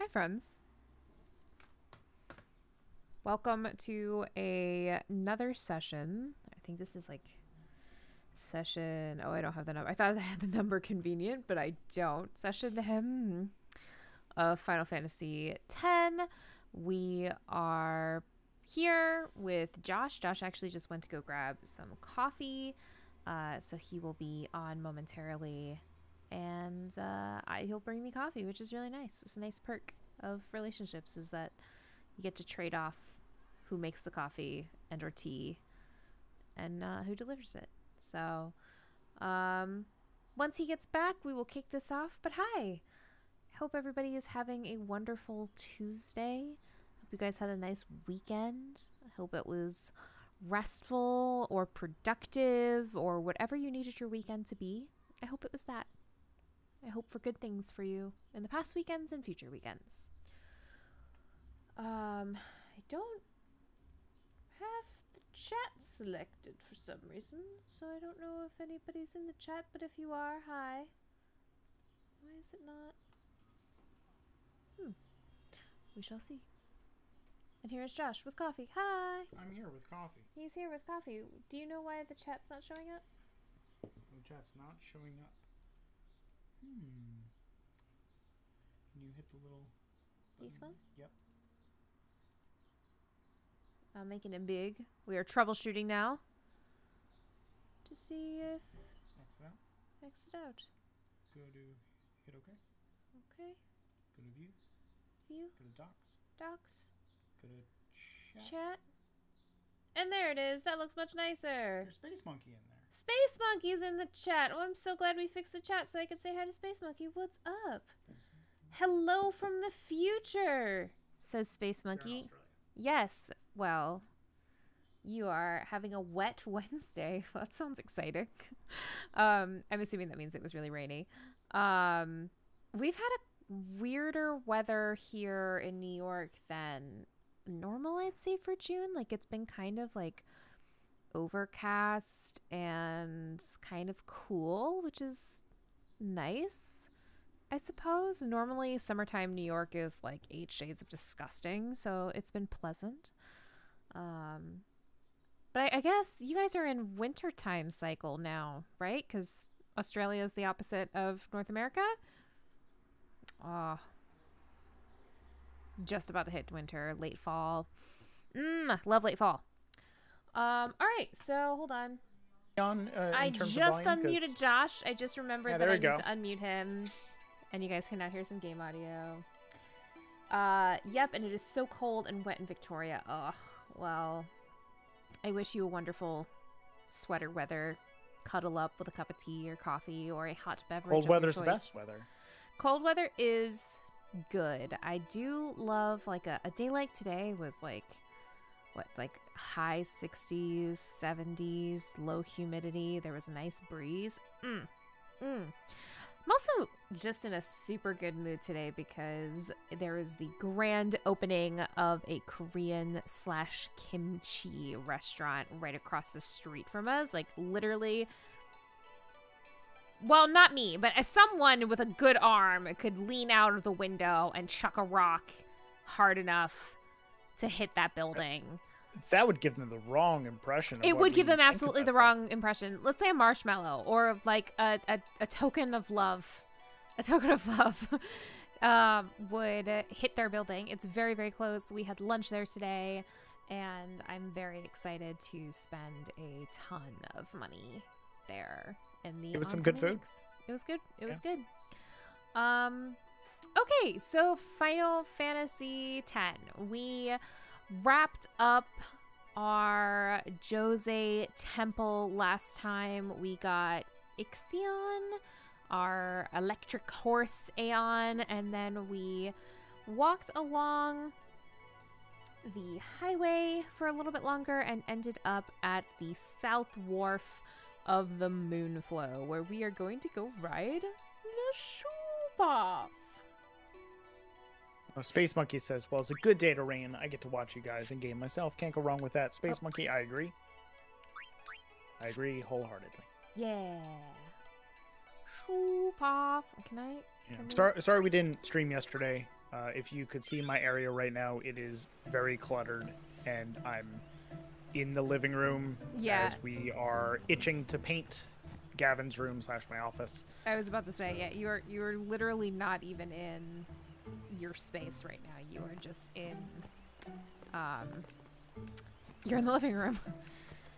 Hi, friends. Welcome to another session. I think this is like session... Oh, I don't have the number. I thought I had the number convenient, but I don't. Session of Final Fantasy X. We are here with Josh. Josh actually just went to go grab some coffee, so he will be on momentarily. And he'll bring me coffee, which is really nice. It's a nice perk of relationships, is that you get to trade off who makes the coffee and or tea and who delivers it. So once he gets back, we will kick this off. But hi, I hope everybody is having a wonderful Tuesday. Hope you guys had a nice weekend. I hope it was restful or productive or whatever you needed your weekend to be. I hope it was that. I hope for good things for you in the past weekends and future weekends. I don't have the chat selected for some reason, so I don't know if anybody's in the chat, but if you are, hi. Why is it not? We shall see. And here's Josh with coffee. Hi! I'm here with coffee. He's here with coffee. Do you know why the chat's not showing up? The chat's not showing up. Can you hit the little button? This one? Yep. I'm making it big. We are troubleshooting now to see if... Exit out. Exit out. Go to hit OK. Okay. Go to view. View. Go to docs. Docs. Go to chat. Chat. And there it is. That looks much nicer. There's Space Monkey in there. Space Monkey's in the chat. Oh, I'm so glad we fixed the chat so I could say hi to Space Monkey. What's up? Hello from the future, says Space Monkey. Yes. Well, you are having a wet Wednesday. Well, that sounds exciting. I'm assuming that means it was really rainy. We've had a weirder weather here in New York than normal, I'd say, for June. Like, it's been kind of like overcast and kind of cool, which is nice, I suppose. Normally summertime New York is like 8 shades of disgusting, so it's been pleasant. But I guess you guys are in wintertime cycle now, right? Because Australia is the opposite of North America. Just about to hit winter, late fall. Love late fall. All right, so hold on. I just unmuted Josh. I just remembered that I need to unmute him. And you guys can now hear some game audio. Yep, and it is so cold and wet in Victoria. Ugh, well, I wish you a wonderful sweater weather. Cuddle up with a cup of tea or coffee or a hot beverage. Cold weather's the best weather. Cold weather is good. I do love, like, a day like today was like, what, like high 60s, 70s, low humidity. There was a nice breeze. I'm also just in a super good mood today because there is the grand opening of a Korean / kimchi restaurant right across the street from us. Like, literally, well, not me, but as someone with a good arm could lean out of the window and chuck a rock hard enough to hit that building. That would give them the wrong impression. It would give them absolutely the wrong impression. Let's say a marshmallow or like a token of love. A token of love would hit their building. It's very, very close. We had lunch there today, and I'm very excited to spend a ton of money there. In the It was some good food. It was good. It was good. Okay, so Final Fantasy X. We wrapped up our Jose Temple last time. We got Ixion, our electric horse Aeon, and then we walked along the highway for a little bit longer and ended up at the South Wharf of the Moonflow, where we are going to go ride the Shoop-Off. Space Monkey says, well, it's a good day to rain. I get to watch you guys and game myself. Can't go wrong with that. Space Monkey, I agree. I agree wholeheartedly. Yeah. Shoop-Off. Can I? Yeah. Sorry we didn't stream yesterday. If you could see my area right now, it is very cluttered, and I'm in the living room Yeah. as we are itching to paint Gavin's room / my office. I was about to say, yeah, you're literally not even in your space right now. You are just in, you're in the living room.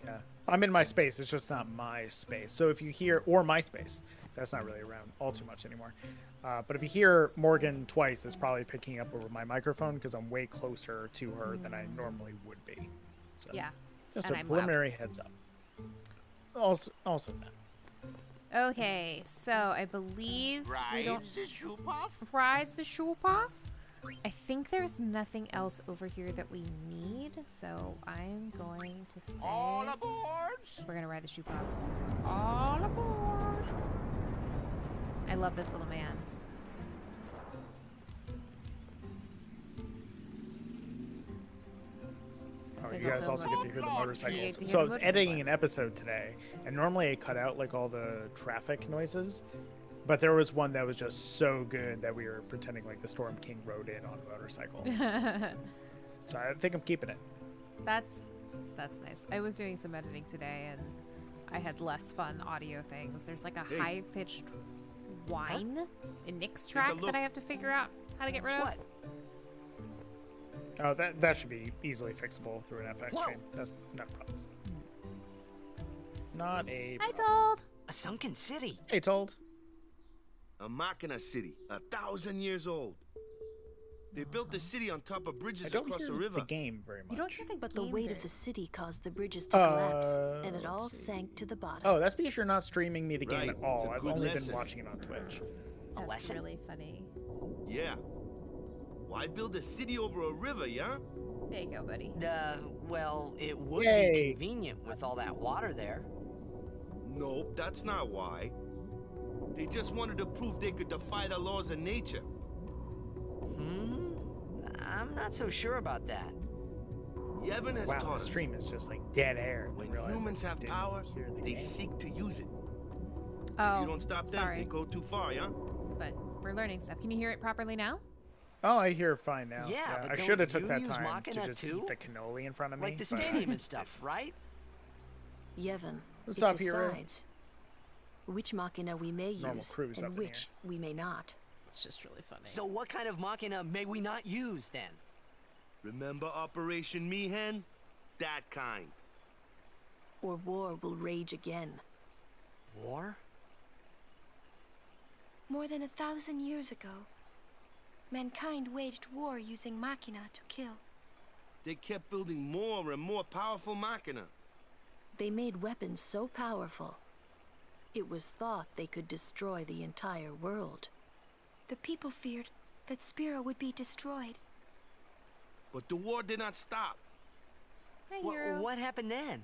Yeah, I'm in my space. It's just not my space. So if you hear, or my space, that's not really around all too much anymore. But if you hear Morgan twice, it's probably picking up over my microphone because I'm way closer to her than I normally would be. So Yeah. just and a I'm preliminary heads up. Also that. Okay, so I believe we don't Rides the shoe puff? rides the Schulpaf. I think there's nothing else over here that we need, so I'm going to say All aboards? we're gonna ride the Schulpaf. All aboard! I love this little man. Oh, There's you guys also also get to hear the You motorcycles. get to hear So I the was editing an motorcycles. episode today, and normally I cut out like all the traffic noises, but there was one that was just so good that we were pretending like the Storm King rode in on a motorcycle. So I think I'm keeping it. That's nice. I was doing some editing today and I had less fun audio things. There's like a Hey. high-pitched whine in Nick's a track look. that I have to figure out how to get rid of. What? Oh, that should be easily fixable through an FX Whoa. stream. That's not a problem. Not a I problem. told. A sunken city. Hey, told. A Machina city, 1,000 years old. They built the city on top of I bridges don't across hear the river. the game very much. You don't hear the But the game weight very- of the city caused the bridges to collapse, and it all let's see. sank to the bottom. Oh, that's because you're not streaming me the game Right, at all. it's a I've good only lesson. been watching it on Twitch. A That's lesson? really funny. Yeah. Why build a city over a river, yeah? There you go, buddy. Well, it would Yay. be convenient with all that water there. Nope, that's not why. They just wanted to prove they could defy the laws of nature. I'm not so sure about that. Yevon has Wow, taught the us. stream is just like dead air. When Realize I humans just have didn't power, hear the they game. seek to use it. Oh, If you don't stop them, sorry, they go too far, yeah? but we're learning stuff. Can you hear it properly now? Oh, I hear fine now. Yeah, but I don't should have took you that use time to Machina just too? eat the cannoli in front of me. Like the but I stadium and stuff, didn't. right? Yevon, What's it up, hero? decides which machina we may Normal use crew's up and in which we may not. It's just really funny. So what kind of machina may we not use then? Remember Operation Mihen? That kind. Or war will rage again. War? More than 1,000 years ago, mankind waged war using machina to kill. They kept building more and more powerful Machina. They made weapons so powerful, it was thought they could destroy the entire world. The people feared that Spira would be destroyed. But the war did not stop. Hi, hero. What happened then?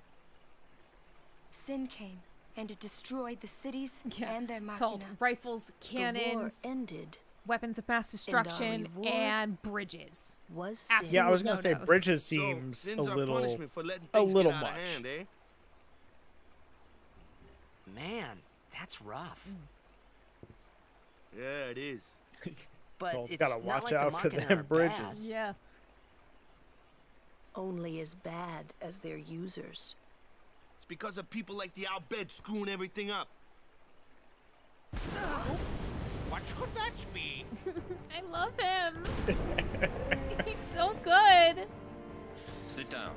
Sin came, and it destroyed the cities Yeah, and their it's all machina. rifles, The war cannons, ended weapons of mass destruction, reward- and bridges. was sin. Absolutely. Yeah, I was gonna say No-nos. Bridges So, seems a sins are little. punishment for letting a things little get out much. of hand, eh? Man, that's rough. Yeah, it is. But Told, it's gotta not watch like the out for machina them are bridges. bad. Yeah. Only as bad as their users. It's because of people like the Albed screwing everything up. What could that be? I love him. He's so good. Sit down.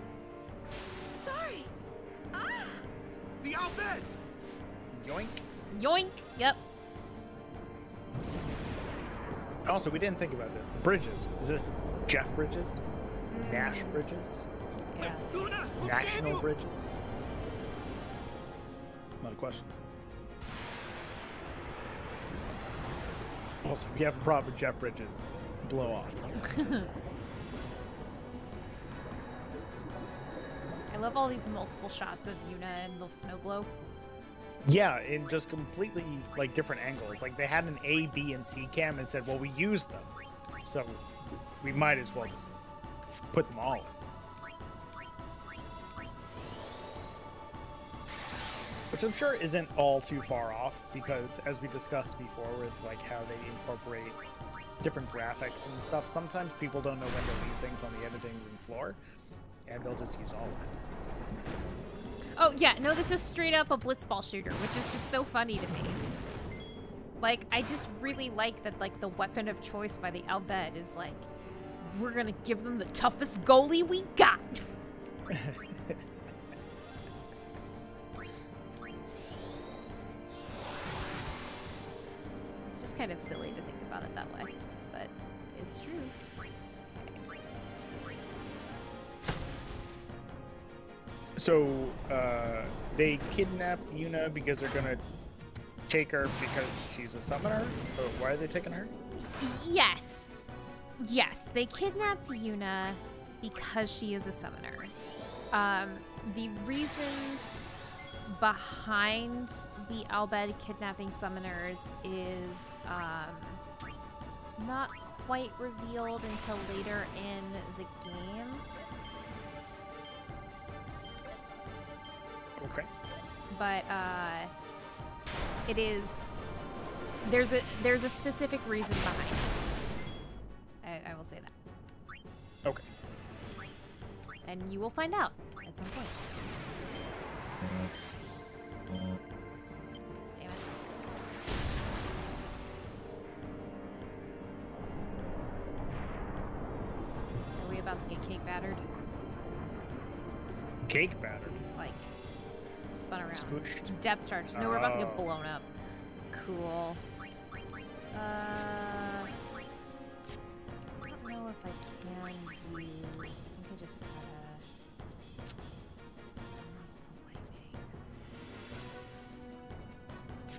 Sorry! Ah! The Albed! Yoink. Yoink. Yep. Also, we didn't think about this. Bridges. Is this Jeff Bridges? Nash Bridges? Yeah. Luna! National Bridges? A lot of questions. Also, if you have a problem with Jeff Bridges, blow off. I love all these multiple shots of Yuna and the snow globe. Yeah, in just completely like different angles. Like they had an A, B, and C cam and said, well, we used them, so we might as well just put them all in. Which I'm sure isn't all too far off because, as we discussed before, with like how they incorporate different graphics and stuff, sometimes people don't know when to leave things on the editing room floor, and they'll just use all of it. Oh yeah, no, this is straight up a blitzball shooter, which is just so funny to me. Like, I just really like that, like, the weapon of choice by the Al Bhed is like, we're gonna give them the toughest goalie we got. It's just kind of silly to think about it that way, but it's true. So, they kidnapped Yuna because they're gonna take her because she's a summoner? Or why are they taking her? Yes. Yes, they kidnapped Yuna because she is a summoner. The reasons behind the Al Bhed kidnapping summoners is not quite revealed until later in the game. Okay. But it is there's a specific reason behind it. I will say that. Okay. And you will find out at some point. Oops. Damn it. Are we about to get cake battered? Cake battered. Like, spun around. Smooshed. Depth charges. No, we're about to get Oh. blown up. Cool. I don't know if I can use. I think I just gotta. It's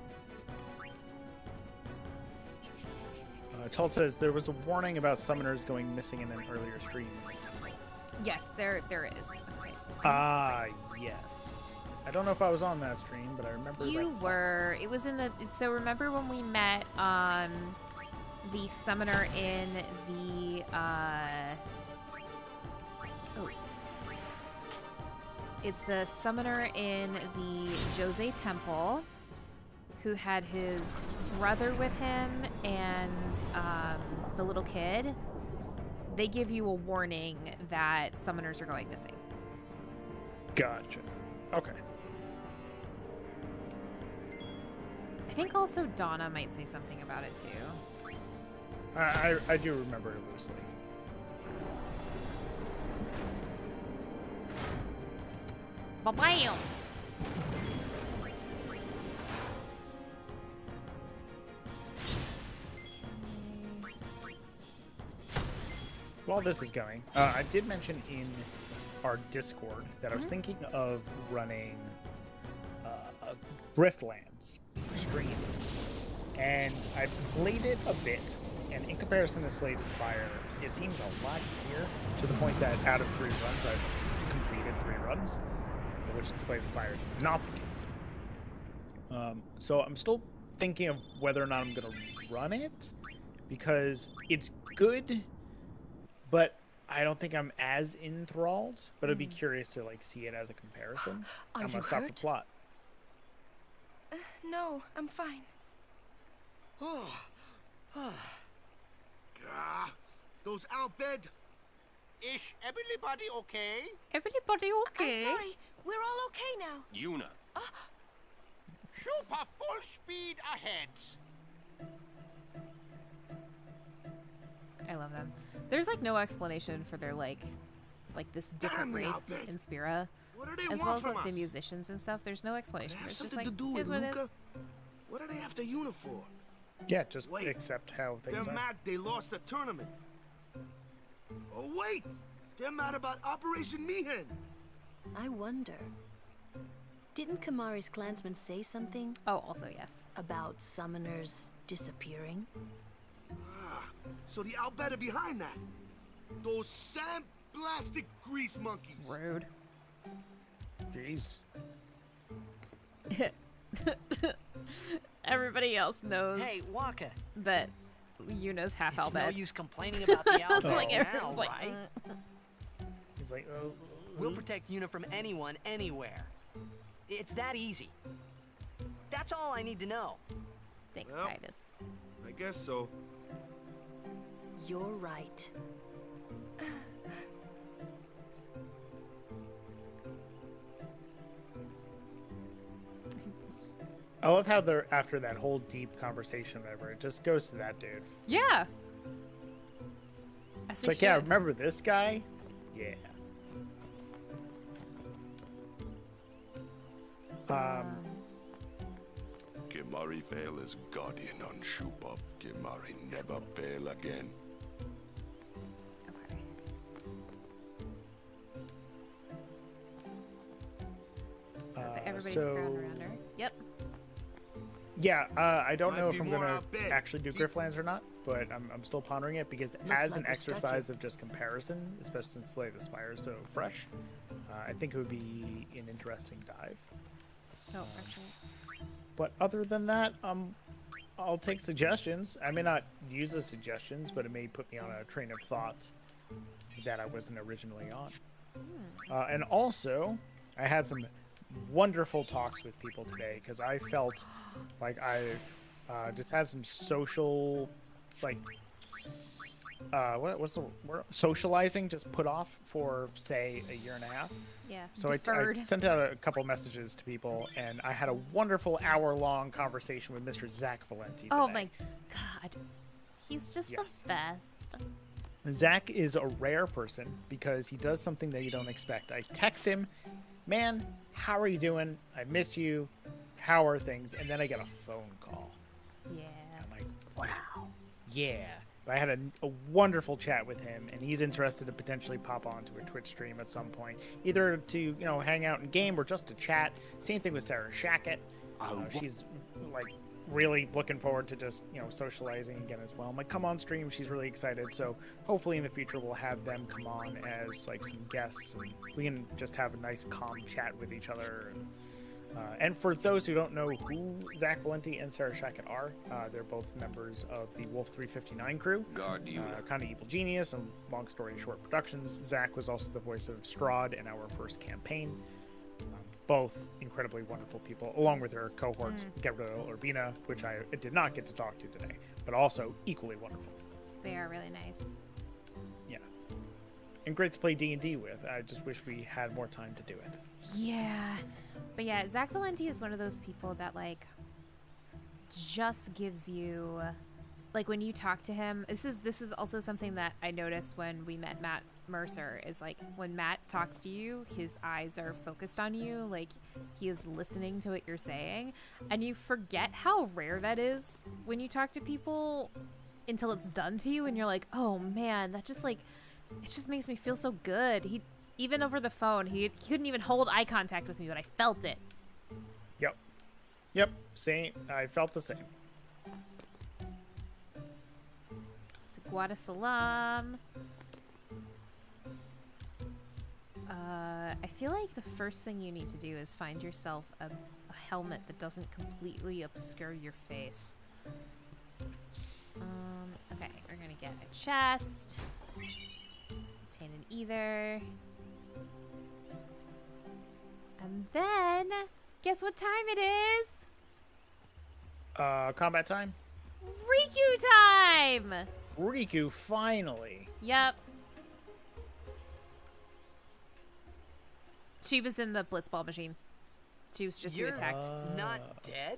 lightning. Tull says there was a warning about summoners going missing in an earlier stream. Yes, there is. Okay. Ah, yes. I don't know if I was on that stream, but I remember You that. were. It was in the. So remember when we met the summoner in the oh. It's the summoner in the Jose Temple who had his brother with him and the little kid. They give you a warning that summoners are going missing. Gotcha. Okay. I think also Donna might say something about it too. I do remember it loosely. Ba-bam! While this is going, I did mention in our Discord that I was thinking of running a Driftlands stream. And I played it a bit, and in comparison to Slay the Spire, it seems a lot easier, to the point that out of 3 runs, I've completed 3 runs, which in Slay the Spire is not the case. So I'm still thinking of whether or not I'm going to run it, because it's good, but I don't think I'm as enthralled, but I'd be curious to like see it as a comparison. Are I'm you gonna stop the hurt? plot. No, I'm fine. Ah, those Al Bhed. Is everybody okay? Everybody okay? I'm sorry. We're all okay now. Yuna. Super full speed ahead. I love them. There's like no explanation for their like this different Damn the race Al Bhed. in Spira, What do they as want well as from like the us? musicians and stuff. There's no They explanation. have It's just something like to do here's with what it is. Luca. What are they after Yuna for? Yeah, just Wait, accept how things They're are. mad they lost the tournament. Oh wait, they're mad about Operation Mihen. I wonder. Didn't Kamari's clansmen say something Oh, also yes. about summoners disappearing? Ah, so the Al Bhed are behind that. Those sandblasted grease monkeys. Rude. Jeez. Everybody else knows Hey, Waka. that Yuna's half It's no Albed. use complaining about the Al Bhed Like now, everyone's like, right? He's like, oh. We'll oops. protect Yuna from anyone, anywhere. It's that easy. That's all I need to know. Thanks, Well. Titus. I guess so. You're right. I love how they're after that whole deep conversation, whatever. It just goes to that dude. Yeah. As It's they like, yeah, should. remember this guy? Yeah. Kimari fail as guardian on Shupov. Kimari never fail again. Okay. So everybody's so- crowded around her. Yep. Yeah, I don't Might know be if I'm more gonna out there. actually do Grifflands or not, but I'm still pondering it because as an like we're stuck exercise here. of just comparison, especially since Slay the Spire is so fresh, I think it would be an interesting dive. Oh, actually. But other than that, I'll take suggestions. I may not use the suggestions, but it may put me on a train of thought that I wasn't originally on. And also, I had some wonderful talks with people today because I felt like I just had some social, like, what's the word? Socializing just put off for, say, a year and a half. Yeah. So I Deferred. sent out a couple messages to people, and I had a wonderful hour-long conversation with Mr. Zach Valenti Oh today. my god. He's just Yes. the best. Zach is a rare person because he does something that you don't expect. I text him, man, how are you doing? I miss you. How are things? And then I get a phone call. Yeah. I'm like, wow, yeah. I had a wonderful chat with him, and he's interested to potentially pop onto a Twitch stream at some point, either to hang out and game or just to chat. Same thing with Sarah Shackett. She's like really looking forward to just socializing again as well. I'm like, come on stream. She's really excited. So hopefully in the future we'll have them come on as like some guests, and we can just have a nice calm chat with each other. And for those who don't know who Zach Valenti and Sarah Shackett are, they're both members of the Wolf 359 crew. Guardian. Kind of Evil Genius and Long Story Short Productions. Zach was also the voice of Strahd in our first campaign. Both incredibly wonderful people, along with their cohort, Gabriel Urbina, which I did not get to talk to today, but also equally wonderful. They are really nice. Yeah. And great to play D&D with. I just wish we had more time to do it. Yeah. But yeah, Zach Valenti is one of those people that like just gives you like when you talk to him, this is also something that I noticed when we met Matt Mercer, is like when Matt talks to you, his eyes are focused on you, like he is listening to what you're saying, and you forget how rare that is when you talk to people until it's done to you and you're like, oh man, that just like, it just makes me feel so good. He even over the phone, he couldn't even hold eye contact with me, but I felt it. Yep, same. I felt the same. Seguada Salam. I feel like the first thing you need to do is find yourself a helmet that doesn't completely obscure your face. Okay, we're gonna get a chest. Obtain an ether. And then, guess what time it is? Combat time? Riku time! Riku, finally. Yep. She was in the blitzball machine. She was just who You're attacked not dead?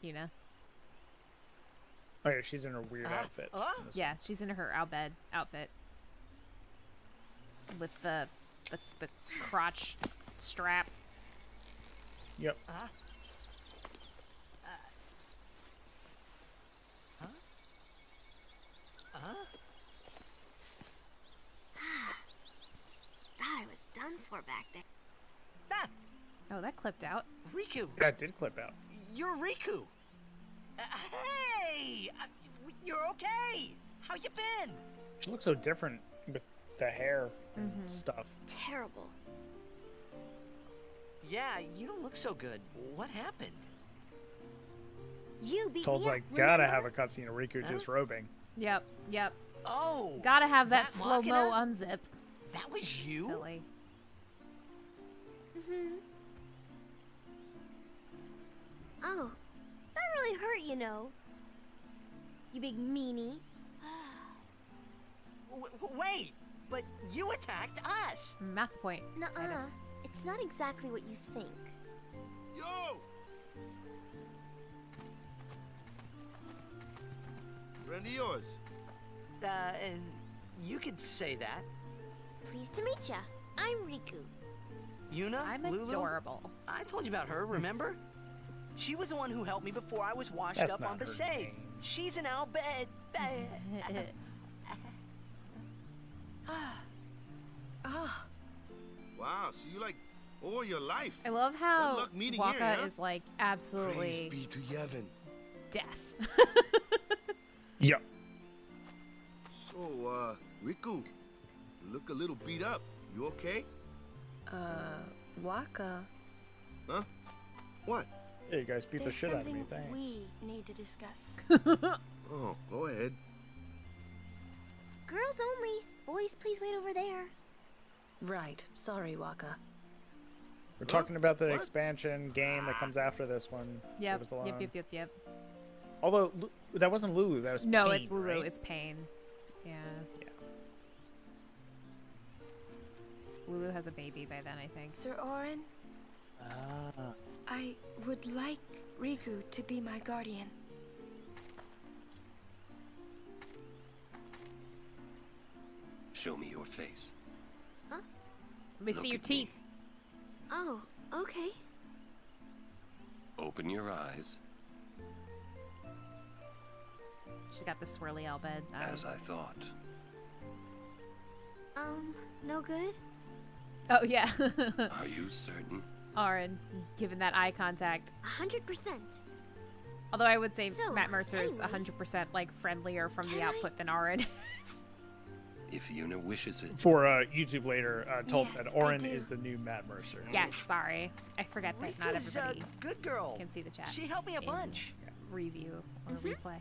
Yuna. Oh yeah, she's in her weird outfit. in this Yeah, she's in her outfit. With the crotch strap. Yep. Thought I was done for back there. Ah, Oh, that clipped out. Riku, That did clip out. you're Riku. Hey, you're okay. How you been? She looks so different with the hair stuff. Terrible. Yeah, you don't look so good. What happened? You beat Told's me like, up, gotta remember? have a cutscene of Riku disrobing. Yep. Oh, Gotta have that, that slow-mo Machina? unzip. that was you? Silly. Oh, that really hurt, you know. You big meanie. Wait, but you attacked us. Math point. Nuh-uh. Titus. It's not exactly what you think. Yo! Friend of yours. You could say that. Pleased to meet ya. I'm Riku. Yuna? I'm Lulu? adorable. I told you about her, remember? She was the one who helped me before I was washed That's up not on her Besaid. name. She's an Al Bhed. Wow, so you like all your life. I love how Good luck meeting Waka here, huh? is like Praise absolutely be to Yevon. deaf. Yep. So, Riku, you look a little beat up. You okay? Waka. Huh? What? Yeah, you guys beat the There's shit out of me. something Thanks. we need to discuss. Oh, go ahead. Girls only. Boys, please wait over there. Right. Sorry, Waka. We're talking about the What? expansion game that comes after this one. Leave Yep. us alone. Yep. Although that wasn't Lulu, that was No, Pain, it's Lulu. right? It's Pain. Yeah. Yeah. Lulu has a baby by then, I think. Sir Orin, Ah. I would like Riku to be my guardian. Show me your face. Let me Look see your at me. teeth. Oh, okay. Open your eyes, She's got the swirly Albed eyes. as I thought. No good? Oh, yeah. Are you certain? Aaron, given that eye contact. 100%. Although I would say So, Matt Mercer is anyway, 100% like friendlier from the can I- output than Aaron. If Yuna wishes it. For YouTube later, Tolt Yes, said I Orin do. is the new Matt Mercer. Yes, sorry. I forget that not Riku's everybody a good girl. can see the chat. She helped me a in bunch. Review or replay.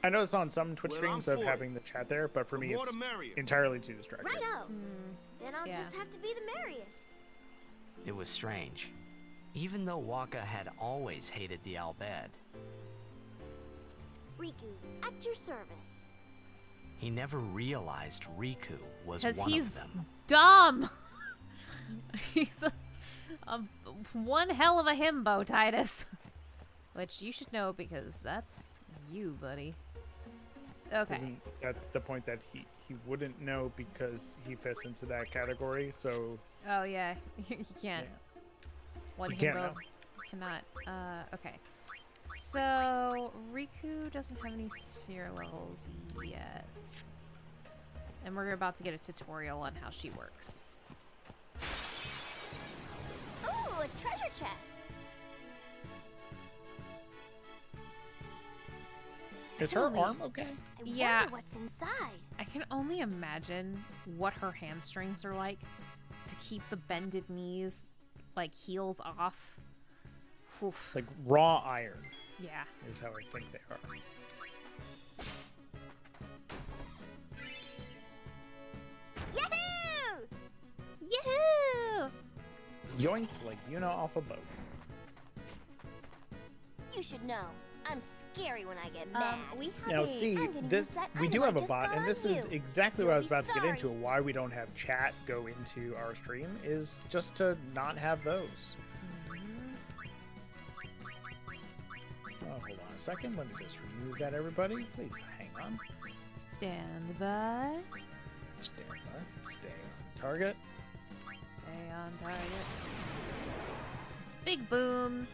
I know it's on some Twitch Well, streams I'm of for it. having the chat there, but for The me more it's the merrier. entirely too distracting. Righto. Then I'll yeah. just have to be the merriest. It was strange. Even though Waka had always hated the Al Bhed, Riku, at your service. he never realized Riku was Because one he's of them. dumb. He's a one hell of a himbo, Titus. Which you should know because that's you, buddy. Okay. Isn't that the point that he wouldn't know because he fits into that category? So Oh yeah, you can't. One You can't himbo know. cannot. Okay. So Riku doesn't have any sphere levels yet, and we're about to get a tutorial on how she works. Oh, a treasure chest. is her Holy- arm okay? I Yeah. wonder what's inside. I can only imagine what her hamstrings are like to keep the bended knees, like heels off. Oof. Like raw iron Yeah. is how I think they are. Yahoo! Yahoo! Yoinked like Yuna off a boat. You should know. I'm scary when I get mad. We have Now a see, I'm gonna use this that we do item I have a just bot, got and on this is you. exactly You'll what I was be about to get into. sorry. Why we don't have chat go into our stream is just to not have those. Oh, hold on a second. Let me just remove that, everybody. Please hang on. stand by. Stay on. Stay on target. Stay on target. Big boom.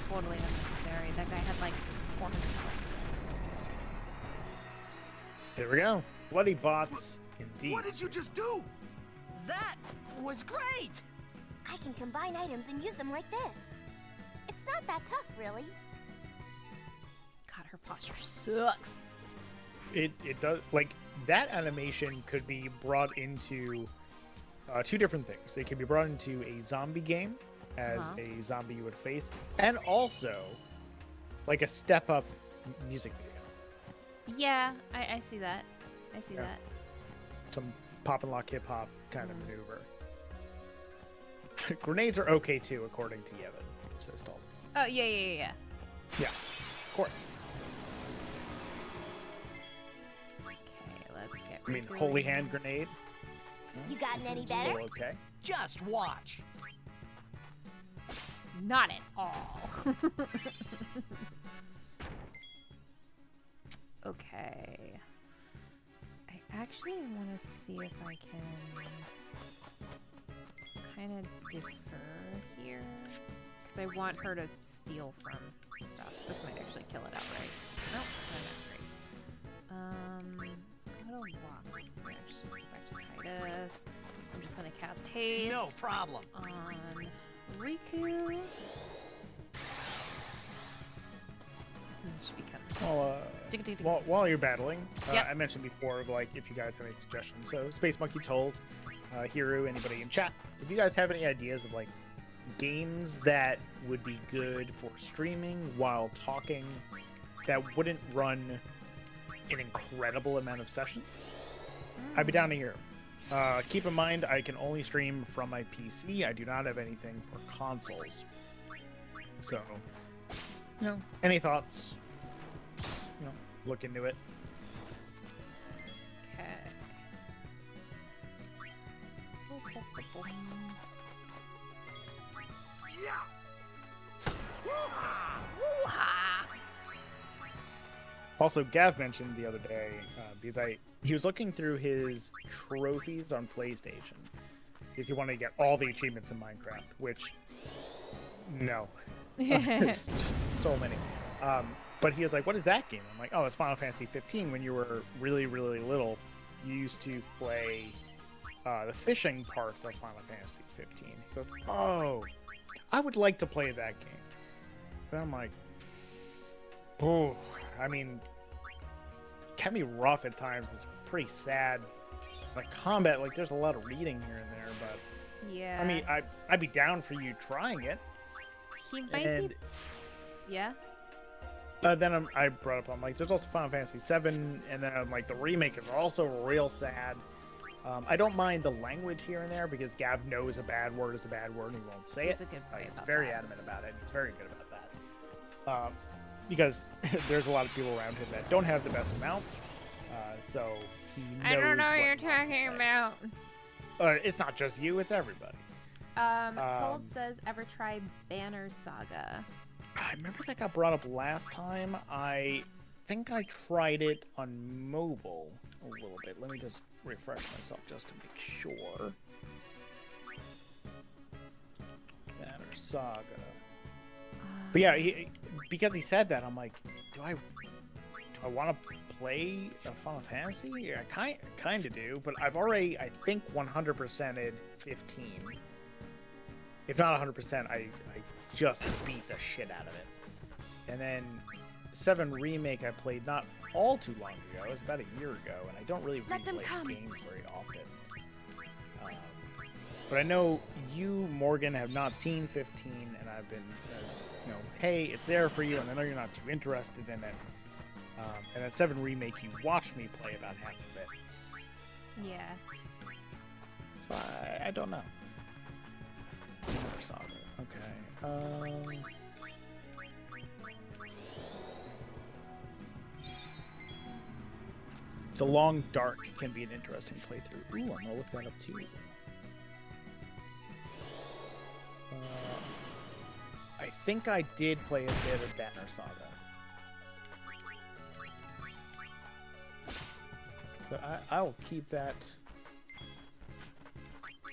Totally unnecessary. That guy had like 400 health. There we go. Bloody bots, indeed. What did you just do? That was great! I can combine items and use them like this. It's not that tough, really. God, her posture sucks. It does, like, that animation could be brought into two different things. It could be brought into a zombie game as a zombie you would face, and also like a step up music video. Yeah, I see that. I see Yeah. that. Some pop and lock hip hop kind of maneuver. Grenades are okay too, according to Yevon, says Told. Oh, yeah. Yeah, of course. I mean, holy hand grenade. You gotten any Still better? okay. Just watch. Not at all. Okay. I actually want to see if I can kind of defer here. Because I want her to steal from stuff. This might actually kill it outright. Nope, not great. Little walk. Actually, back to Titus. I'm just gonna cast haste. No problem. On Riku. And she becomes. While you're battling, Yep. I mentioned before, like, if you guys have any suggestions. So, Space Monkey told Hiru, anybody in chat, if you guys have any ideas of like games that would be good for streaming while talking, that wouldn't run an incredible amount of sessions, I'd be down to hear. Keep in mind, I can only stream from my PC. I do not have anything for consoles. So, you know, any thoughts? You know, look into it. Okay. Also, Gav mentioned the other day, because he was looking through his trophies on PlayStation, because he wanted to get all the achievements in Minecraft, which, no. There's so many. But he was like, what is that game? I'm like, oh, it's Final Fantasy 15. When you were really, really little, you used to play the fishing parts of Final Fantasy 15. He goes, oh, I would like to play that game. And I'm like, oh, I mean, it can be rough at times. It's pretty sad. Like combat, like there's a lot of reading here and there, but Yeah. I mean, I'd be down for you trying it. He might And be. Yeah. then I brought up, I'm like, there's also Final Fantasy 7, and then I'm like, the remake is also real sad. I don't mind the language here and there because Gav knows a bad word is a bad word and he won't say He's it. a good boy He's about very that. adamant about it. He's very good about that. Because there's a lot of people around him that don't have the best amounts, so he knows I don't know what you're not to talking say. about. It's not just you, it's everybody. Told says, ever try Banner Saga? I remember that got brought up last time. I think I tried it on mobile a little bit. Let me just refresh myself just to make sure. Banner Saga. But yeah, because he said that, I'm like, do I want to play a Final Fantasy? Yeah, I kind of do, but I've already, I think, 100%ed 15. If not 100%, I just beat the shit out of it. And then 7 Remake I played not all too long ago. It was about a year ago, and I don't really Let them replay come. games very often. But I know you, Morgan, have not seen 15, and I've been, you know, hey, it's there for you, and I know you're not too interested in it. And at 7 Remake, you watched me play about half of it. Yeah. So I don't know. Banner Saga. Okay. The Long Dark can be an interesting playthrough. Ooh, I'm gonna look that up too. I think I did play a bit of Banner Saga. But I will keep that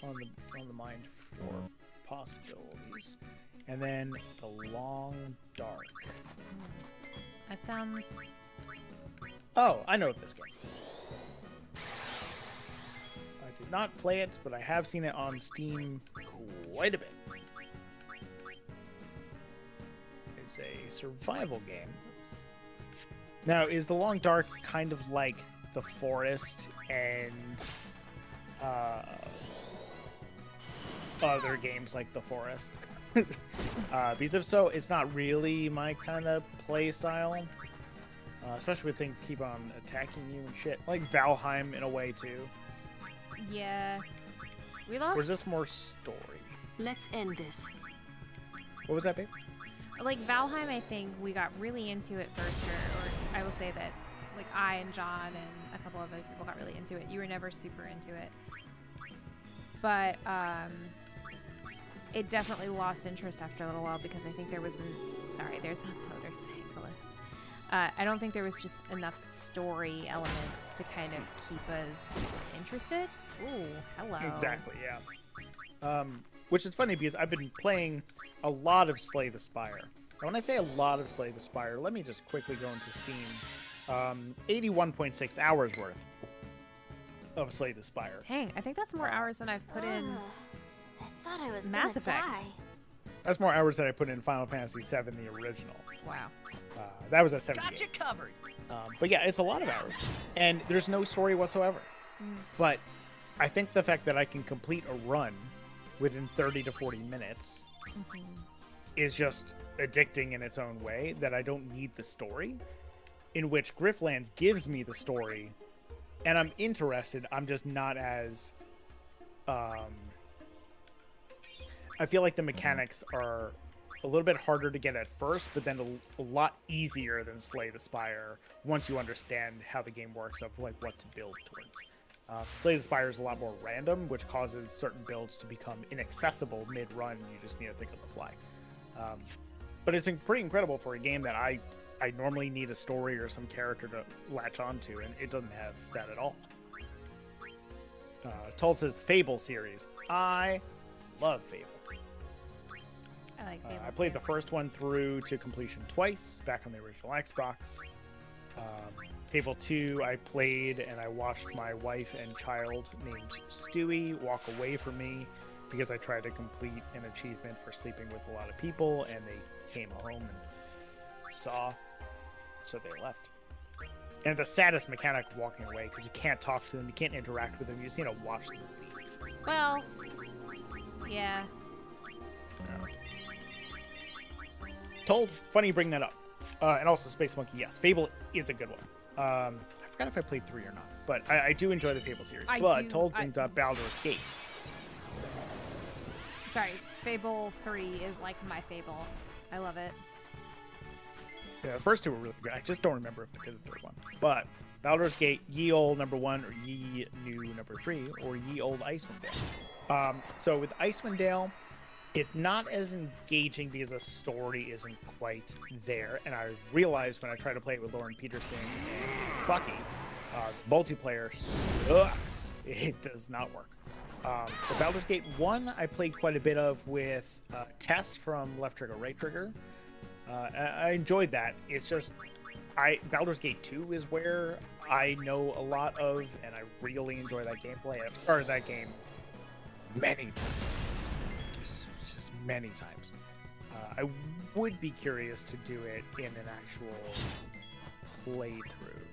on the mind for possibilities. And then The Long Dark. That sounds. Oh, I know this game. I did not play it, but I have seen it on Steam quite a bit. It's a survival game. Now, is The Long Dark kind of like The Forest and other games like The Forest? Because if so, it's not really my kind of play style. Especially with things keep on attacking you and shit. Like Valheim in a way too. Yeah. We lost. Or is this more story? Let's end this. What was that, babe? Like Valheim, I think we got really into it first, or I will say that like I and John and a couple of other people got really into it. You were never super into it, but it definitely lost interest after a little while because I think there's a motorcyclist. I don't think there was just enough story elements to kind of keep us interested. Ooh, hello. Exactly, yeah. Which is funny because I've been playing a lot of Slay the Spire. And when I say a lot of Slay the Spire, let me just quickly go into Steam. 81.6 hours worth of Slay the Spire. Dang, I think that's more hours than I've put in I thought I was Mass gonna Effect. die. That's more hours than I put in Final Fantasy VII, the original. Wow. That was at 78. Got you covered. But yeah, it's a lot of hours. And there's no story whatsoever. But I think the fact that I can complete a run within 30 to 40 minutes is just addicting in its own way, that I don't need the story, in which Griftlands gives me the story, and I'm interested. I'm just not as... I feel like the mechanics are a little bit harder to get at first, but then a lot easier than Slay the Spire once you understand how the game works of like what to build towards. Slay the Spire is a lot more random, which causes certain builds to become inaccessible mid-run. You just need to think on the fly. But it's pretty incredible for a game that I normally need a story or some character to latch onto, and it doesn't have that at all. Tull says Fable series. I love Fable. I like Fable I played too. the first one through to completion twice, back on the original Xbox. Fable 2, I played and I watched my wife and child named Stewie walk away from me because I tried to complete an achievement for sleeping with a lot of people, and they came home and saw, so they left. And the saddest mechanic walking away, because you can't talk to them, you can't interact with them, you just need to watch them leave. Well, yeah. Told, funny you bring that up. And also Space Monkey, yes, Fable is a good one. I forgot if I played 3 or not, but I do enjoy the Fable series. Told brings up Baldur's Gate. Sorry, Fable 3 is like my Fable. I love it. Yeah, the first 2 were really good. I just don't remember if I did the 3rd one. But Baldur's Gate, ye old number 1, or ye new number 3, or ye old Icewind Dale. So with Icewind Dale, it's not as engaging because the story isn't quite there. And I realized when I tried to play it with Lauren Peterson and Bucky, multiplayer sucks. It does not work. The Baldur's Gate 1, I played quite a bit of with Tess from Left Trigger, Right Trigger. I enjoyed that. It's just, Baldur's Gate 2 is where I know a lot of, and I really enjoy that gameplay. I've started that game many times. Just many times. I would be curious to do it in an actual playthrough.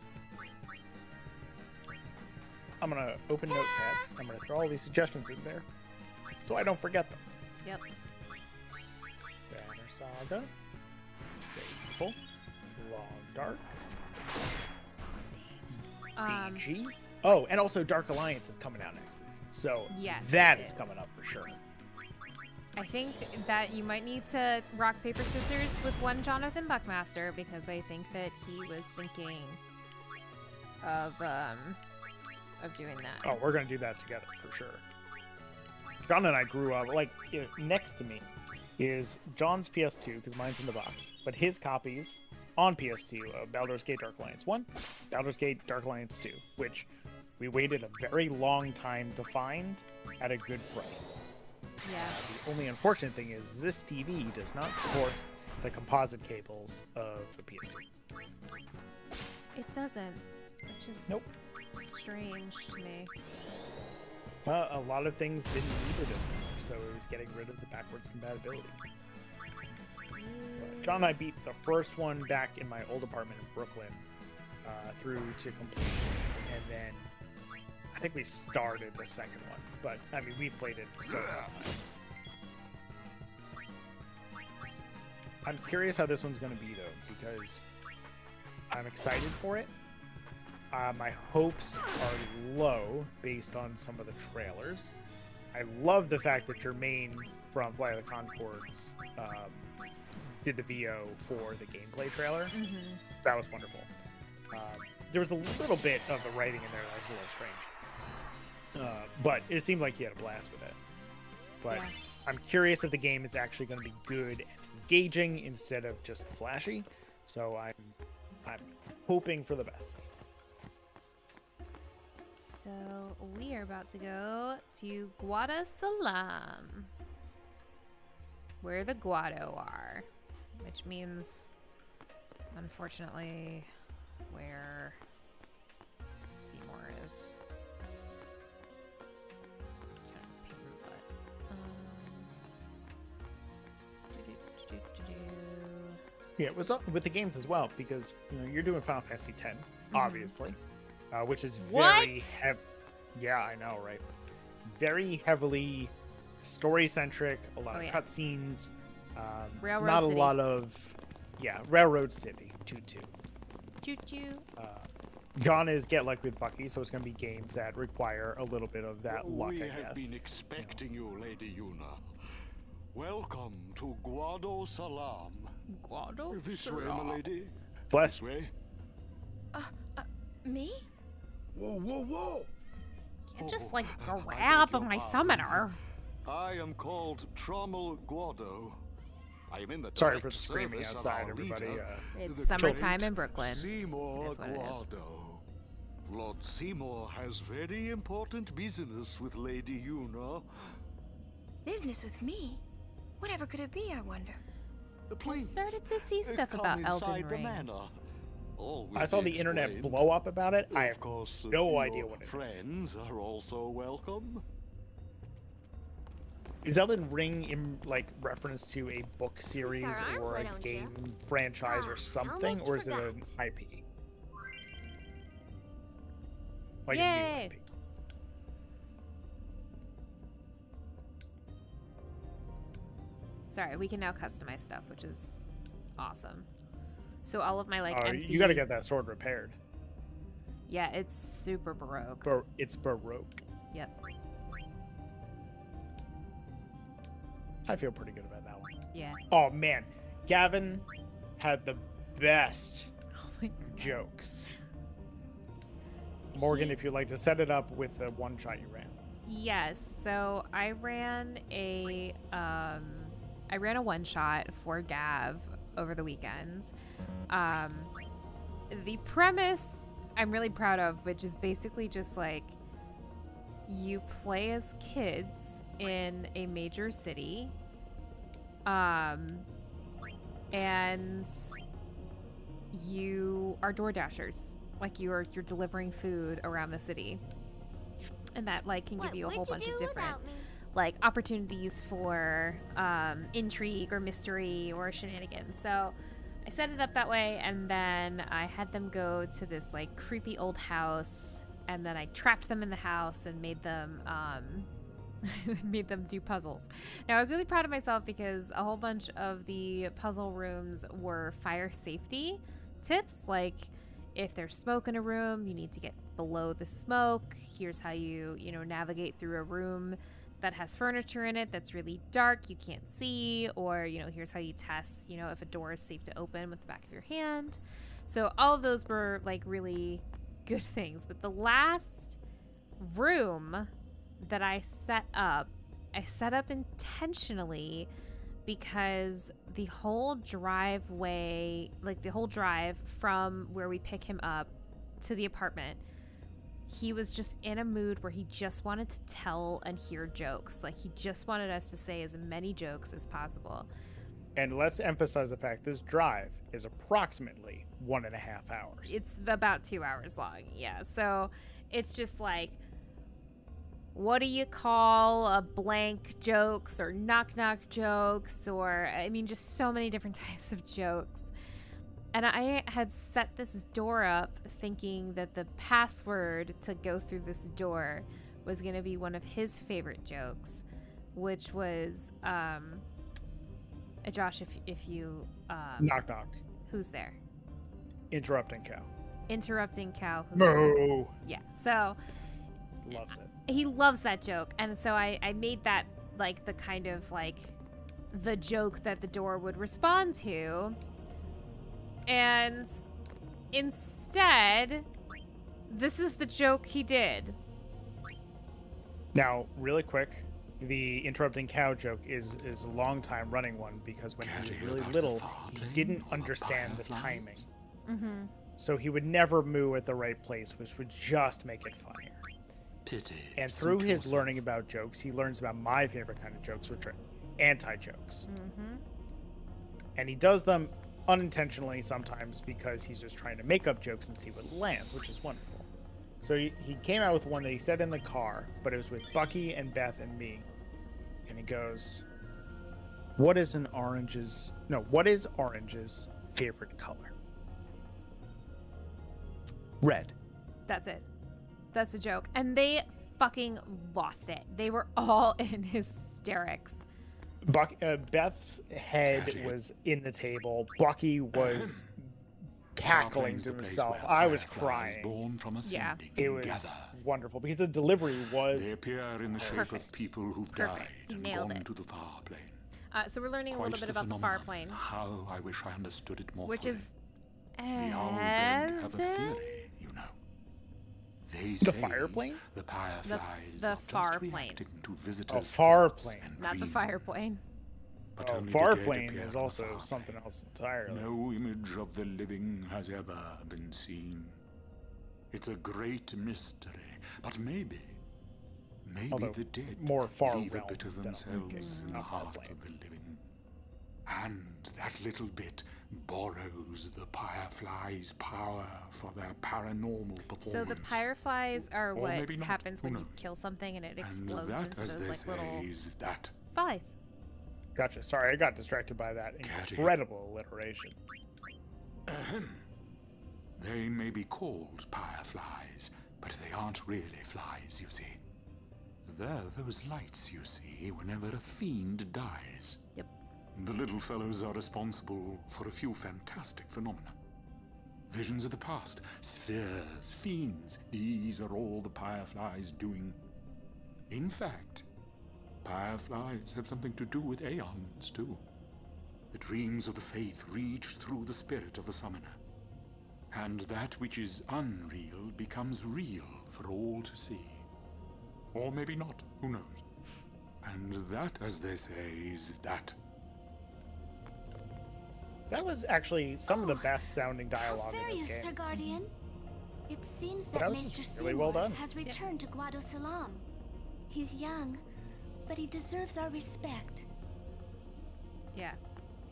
I'm going to open Notepad. I'm going to throw all these suggestions in there so I don't forget them. Yep. Banner Saga. Faithful. Long Dark. BG. Oh, and also Dark Alliance is coming out next week. So Yes, that it is is. coming up for sure. I think that you might need to rock, paper, scissors with one Jonathan Buckmaster, because I think that he was thinking of doing that. Oh, we're going to do that together for sure. John and I grew up, like, next to me is John's PS2, because mine's in the box, but his copies on PS2 of Baldur's Gate Dark Alliance 1, Baldur's Gate Dark Alliance 2, which we waited a very long time to find at a good price. Yeah. The only unfortunate thing is this TV does not support the composite cables of the PS2. It doesn't. Which is Nope. strange to me. A lot of things didn't need it anymore, so it was getting rid of the backwards compatibility. John and I beat the first one back in my old apartment in Brooklyn through to completion, and then I think we started the second one, but I mean, we played it so many times. I'm curious how this one's going to be, though, because I'm excited for it. My hopes are low based on some of the trailers. I love the fact that Jermaine from Flight of the Conchords did the VO for the gameplay trailer. That was wonderful. there was a little bit of the writing in there that was a little strange. But it seemed like you had a blast with it. But Yeah. I'm curious if the game is actually going to be good and engaging instead of just flashy. So I'm hoping for the best. So we are about to go to Guada Salam, where the Guado are, which means, unfortunately, where Seymour is. Kind of a pain in the butt. Yeah, it was up with the games as well because you're doing Final Fantasy X, obviously, which is very What? Yeah, I know, right? Very heavily story centric. A lot Oh, of yeah. cutscenes. Railroad not City. a lot of Railroad City 2-2. Choo choo. Gone is Get Lucky with Bucky, so it's going to be games that require a little bit of that luck, We I have guess. been expecting you, Lady Yuna. Welcome to Guado Salam. Guado This way, Salam. my lady. Bless. This way. Me? Whoa, whoa, whoa! Can't just Oh, like I grab beg your my pardon. summoner. I am called Trommel Guado. I am in the Sorry direct for the screaming service of outside, our everybody. leader, It's the summertime great in Brooklyn. Seymour It is what it is. Guado. Lord Seymour has very important business with Lady Yuna. Business with me? Whatever could it be, I wonder? Please, started to see stuff come about Elden inside the Ring. manor. All will I saw be the internet explained. blow up about it. I Of have course, no your idea what it is. friends are also welcome. Is Elden Ring in reference to a book series arms, or why a don't you? game franchise Ah, or something, almost or is it an forgot. IP? Like a Yay! new IP. Sorry, we can now customize stuff, which is awesome. So all of my empty. You got to get that sword repaired. Yeah, it's super baroque. It's baroque. Yep. I feel pretty good about that one. Yeah. Oh man, Gavin had the best Oh my God. jokes. Morgan, if you'd like to set it up with the one shot you ran. Yes. So I ran a one shot for Gav over the weekends. The premise I'm really proud of, which is basically just like you play as kids in a major city, and you are door dashers. Like you're delivering food around the city, and that can give you a whole bunch of different opportunities for intrigue or mystery or shenanigans. So I set it up that way, and then I had them go to this creepy old house, and then I trapped them in the house and made them made them do puzzles. Now I was really proud of myself because a whole bunch of the puzzle rooms were fire safety tips, like if there's smoke in a room, you need to get below the smoke. Here's how you navigate through a room that has furniture in it that's really dark, you can't see, or here's how you test if a door is safe to open with the back of your hand. So all of those were really good things. But the last room that I set up intentionally because the whole driveway, the whole drive from where we pick him up to the apartment, he was just in a mood where he just wanted to tell and hear jokes. He just wanted us to say as many jokes as possible. And let's emphasize the fact this drive is approximately 1.5 hours. It's about 2 hours long. Yeah. So it's just what do you call a blank jokes or knock knock jokes, or just so many different types of jokes. And I had set this door up thinking that the password to go through this door was going to be one of his favorite jokes, which was Josh, if you knock knock. Who's there? Interrupting cow. Interrupting cow. Moo. Yeah. So Loves it. he loves that joke, and so I made that the kind of the joke that the door would respond to, and instead This is the joke he did. Now, really quick, the interrupting cow joke is a long time running one because when he was really little, he didn't understand the timing. Mm-hmm. So he would never moo at the right place, which would just make it funnier. Pity. And through his learning about jokes, he learns about my favorite kind of jokes, which are anti-jokes. Mm-hmm. And he does them unintentionally sometimes because he's just trying to make up jokes and see what lands, which is wonderful. So he came out with one that he said in the car, but it was with Bucky and Beth and me. And he goes, what is Orange's favorite color? Red. That's it. That's the joke. And they fucking lost it. They were all in hysterics. Beth's head was in the table. Bucky was cackling to himself. I was crying. Born from Yeah. It was wonderful because the delivery was They appear in the shape Perfect. of people who Perfect. died You and nailed gone it. to the far plane. So we're learning a Quite little bit about the far phenomenon. plane, How I wish I understood it more which fully. is The Owlbred have a Evan? theory, you know. They the say fire plane. the fireflies the are far just plane. reacting to visitors' far thoughts plane. and not the dreams. fire plane. But only the Far dead plane appear is on the also far something plane. else entirely. No image of the living has ever been seen. It's a great mystery, but maybe Although the dead more far leave a realm bit of than themselves in the not far hearts plane. of the living. And that little bit borrows the fireflies' power for their paranormal performance. So the fireflies are Or what maybe not, happens who when you knows? kill something and it And explodes that, into as those they like say, little is that. flies. Gotcha. Sorry, I got distracted by that Catchy. incredible alliteration. They may be called fireflies, but they aren't really flies, you see. They're those lights you see whenever a fiend dies. Yep. The little fellows are responsible for a few fantastic phenomena. Visions of the past, spheres, fiends, these are all the fireflies doing. In fact, fireflies have something to do with aeons, too. The dreams of the faith reach through the spirit of the summoner. And that which is unreal becomes real for all to see. Or maybe not, who knows? And that, as they say, is that. That was actually some of the best sounding dialogue How in fair this you, Sir game. Guardian. It seems That that was Maester just really Seymour well done. has returned to Guado Salam. He's young, but he deserves our respect. Yeah.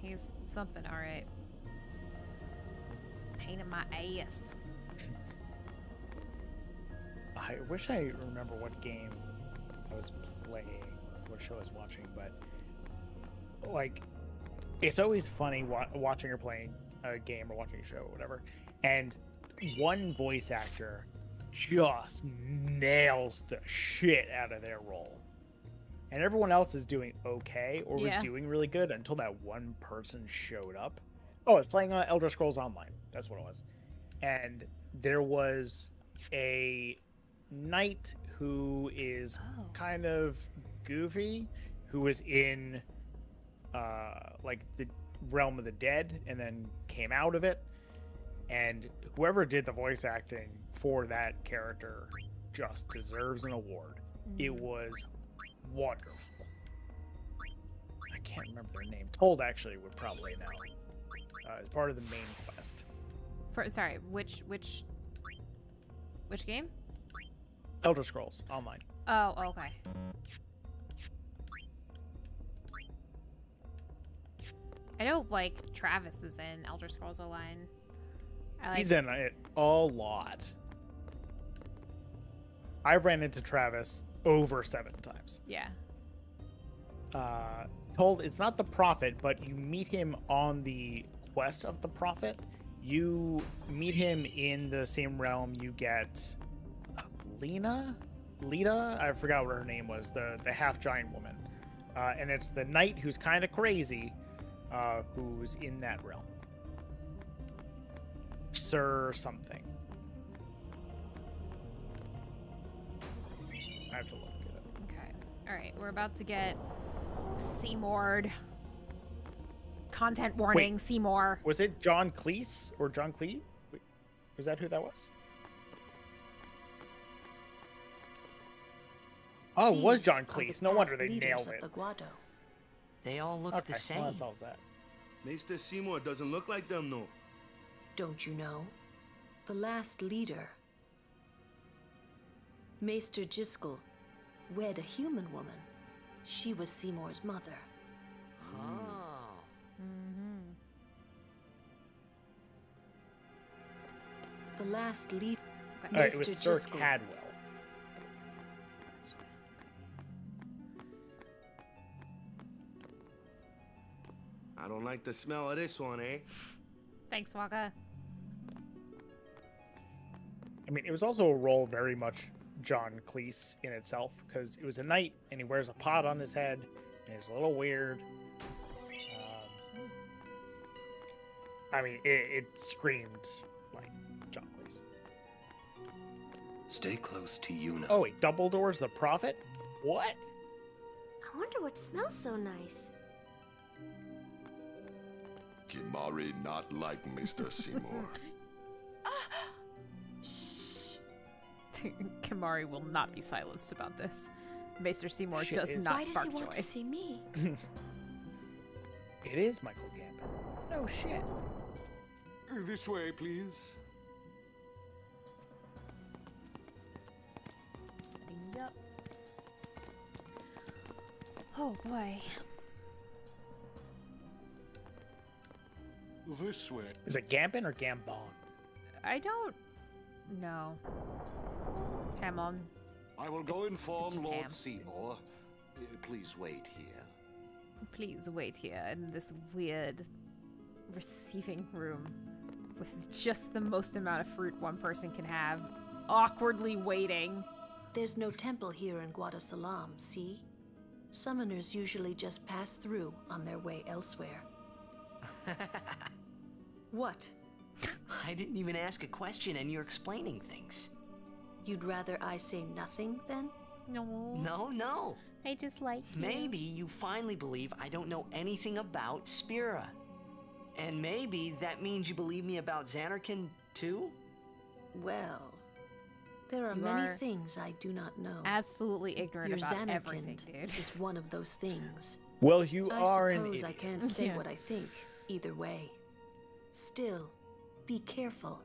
He's something, alright. It's a pain in my ass. I wish I remember what game I was playing, what show I was watching, but like, it's always funny watching or playing a game or watching a show or whatever, and one voice actor just nails the shit out of their role, and everyone else is doing okay or was Yeah. doing really good until that one person showed up. Oh, I was playing Elder Scrolls Online. That's what it was, and there was a knight who is Oh. kind of goofy, who was in like the realm of the dead and then came out of it, and whoever did the voice acting for that character just deserves an award. It was wonderful. I can't remember their name. Told actually would probably know. It's part of the main quest. Sorry, which game? Elder Scrolls Online. Oh, okay. I know, like, Travis is in Elder Scrolls Online. He's in it a lot. I've ran into Travis over 7 times. Yeah. Told it's not the Prophet, but you meet him on the quest of the Prophet. You meet him in the same realm. You get Lita, I forgot what her name was, the half giant woman, and it's the knight who's kind of crazy, who's in that realm. Sir something. I have to look at it. Okay. All right. We're about to get Seymour'd. Content warning, Seymour. Was it John Cleese or John Clee? Was that who that was? Oh, it was These John are the Cleese. No wonder past they leaders nailed of it. the Guado. They all look Okay, the same. well, that solves that. Maester Seymour doesn't look like them, no. Don't you know? The last leader, Maester Jiskel, wed a human woman. She was Seymour's mother. Oh. The last leader, All right, it was Maester Sir Jiskel. Cadwell. I don't like the smell of this one, eh? Thanks, Waka. I mean, it was also a role very much John Cleese in itself, because it was a knight and he wears a pot on his head and he's a little weird. I mean, it screamed like John Cleese. Stay close to Yuna. Oh wait, Dumbledore's the prophet? What? I wonder what smells so nice. Kimari not like Mr. Seymour. Kimari will not be silenced about this. Maester Seymour Shit, does it's- not Why does spark he want joy. to see me? It is Michael Gambon. Oh shit. This way, please. Yup. Oh boy. This way. Is it Gambon or Gambon? I don't know. Come on. I will go It's inform just Lord ham. Seymour. Please wait here. Please wait here in this weird receiving room with just the most amount of fruit one person can have, awkwardly waiting. There's no temple here in Guadasalam, see? Summoners usually just pass through on their way elsewhere. What? I didn't even ask a question and you're explaining things. You'd rather I say nothing, then? No. No. I just like you. Maybe you finally believe I don't know anything about Spira. And maybe that means you believe me about Xanarkand too? Well, there are You many are things I do not know. Absolutely ignorant Your about Xanarkand everything, dude. is one of those things. Well, you I are an suppose idiot. I can't say Yeah. what I think either way. Still, be careful.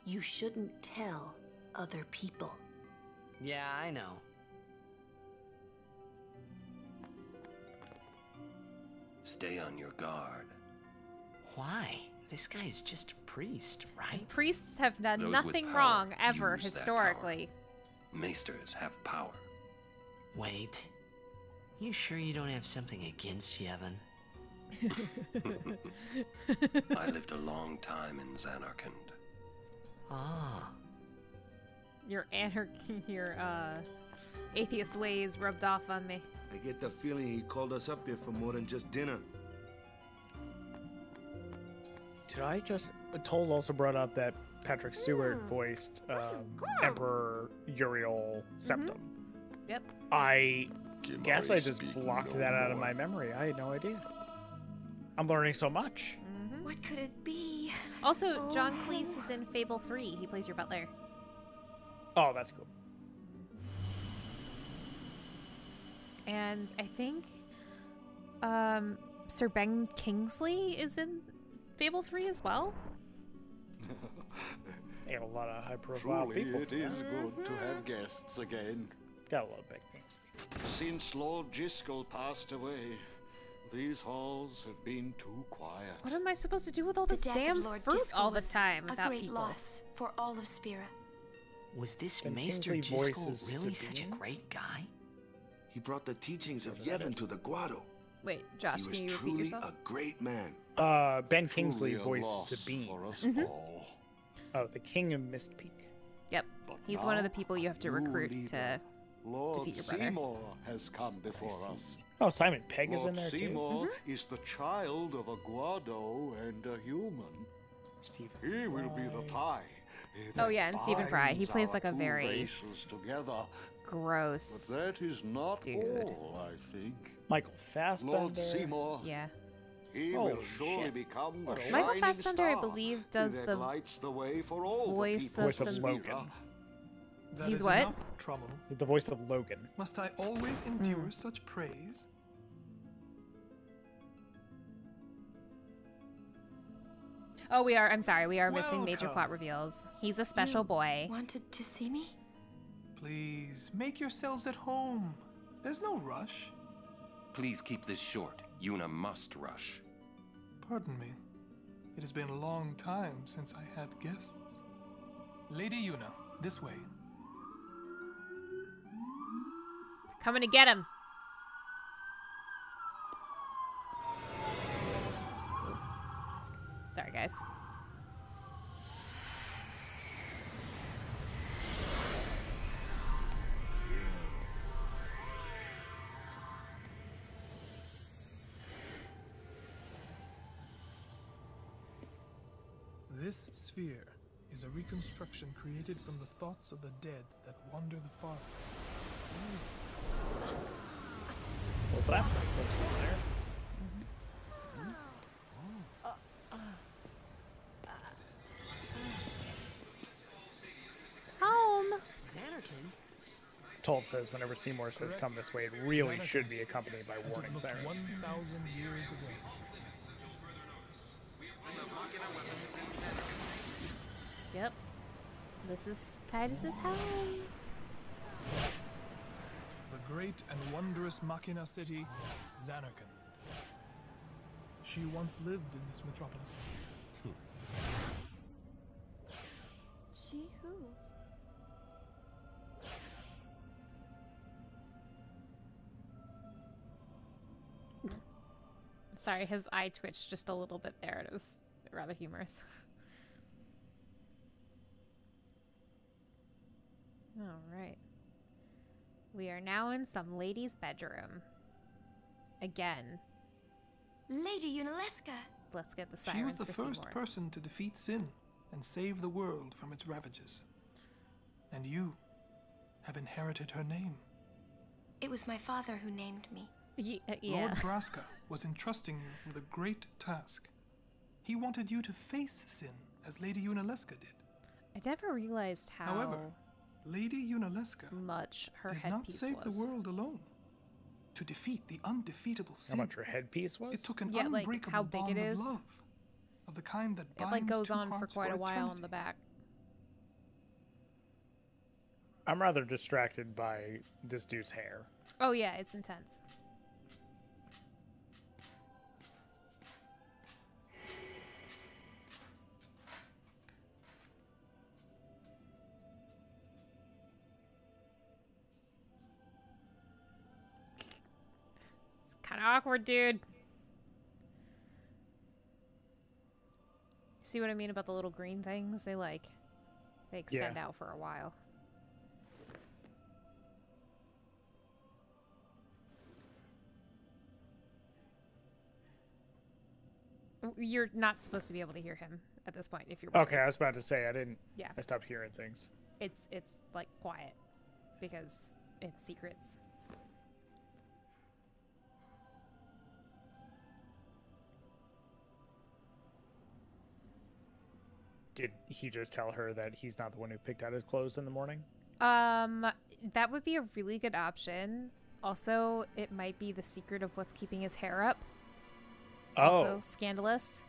You shouldn't tell other people. Yeah, I know. Stay on your guard. Why? This guy's just a priest, right? Priests have done Those with nothing power wrong ever use that historically. Maesters have power. Wait. You sure you don't have something against Yevon? I lived a long time in Xanarkand. Ah. Your anarchy, your atheist ways rubbed off on me. I get the feeling he called us up here for more than just dinner. Did I just... Told also brought up that Patrick Stewart voiced Emperor Uriel Septim. Yep. I guess I Kimari just speak blocked no that out of more. my memory. I had no idea. I'm learning so much. What could it be? Also, John Oh. Cleese is in Fable 3. He plays your butler. Oh, that's cool. And I think Sir Ben Kingsley is in Fable 3 as well. They have a lot of high-profile Truly, people. it is good to have guests again. Got a lot of big things. Since Lord Jiskel passed away, these halls have been too quiet. What am I supposed to do with all The this death damn of Lord fruit Jiskel all the was time a without great people? loss for all of Spira. Was this Ben Maester Kingsley voices Jiskel really such a Sabine? great guy? He brought the teachings of Whatever that Yevon is. to the Guado. Wait, Josh, He can was you repeat truly yourself? a great man. Ben Kingsley Truly a voiced loss Sabine. for us Mm-hmm. all. Oh, the King of Mist Peak. Yep. But He's one of the now, people you have to new recruit leader, to Lord defeat your brother. Seymour has come before see. us. Oh, Simon Pegg is Lord in there Seymour Mm-hmm. is the child of a Guado and a human. too. Stephen He will be the Fry. tie. Oh, yeah, and Stephen Fry. He binds plays our like a two very races together. But gross. that is not Dude. all, I think. Michael Fassbender. Lord Seymour, Yeah. he Holy will surely shit. become the What a Michael shining Fassbender, I star believe, does that the lights the way for all voice the of people Voice of the- Spira. Logan. That He's is what? enough trouble. The voice of Logan. Must I always endure such praise? Oh, I'm sorry. We are missing major Welcome. plot reveals. He's a special boy. Wanted to see me? Please, make yourselves at home. There's no rush. Please keep this short. Yuna must rush. Pardon me. It has been a long time since I had guests. Lady Yuna, this way. Coming to get him. Sorry, guys. This sphere is a reconstruction created from the thoughts of the dead that wander the far. Well, that place looks familiar. Home. Xanarkand? Tull says whenever Seymour says come this way, it really should be accompanied by As it warning looked sirens. 1,000 years ago. Yep. This is Titus's home. The great and wondrous Machina city, Xanarkand. She once lived in this metropolis. She who? Sorry, his eye twitched just a little bit there. It was rather humorous. All right. We are now in some lady's bedroom. Again. Lady Yunalesca. Let's get the She sirens was the for first Seymour. person to defeat sin and save the world from its ravages. And you have inherited her name. It was my father who named me. Lord Braska was entrusting you with a great task. He wanted you to face sin, as Lady Yunalesca did. I never realized how However, Lady Yunalesca much her did not headpiece save was. the world alone. To defeat the undefeatable sin, How much her headpiece was? it took an Yeah, like, unbreakable how big bond it is. of love, of the kind that It binds like goes two on for hearts quite a while eternity. on the back. I'm rather distracted by this dude's hair. Oh yeah, it's intense. It's kind of awkward, dude. See what I mean about the little green things? They extend out for a while. You're not supposed to be able to hear him at this point if you're Okay, I was about to say I didn't. Yeah. I stopped hearing things. It's like quiet because it's secrets. Did he just tell her that he's not the one who picked out his clothes in the morning? That would be a really good option. Also, it might be the secret of what's keeping his hair up. Oh. Also scandalous.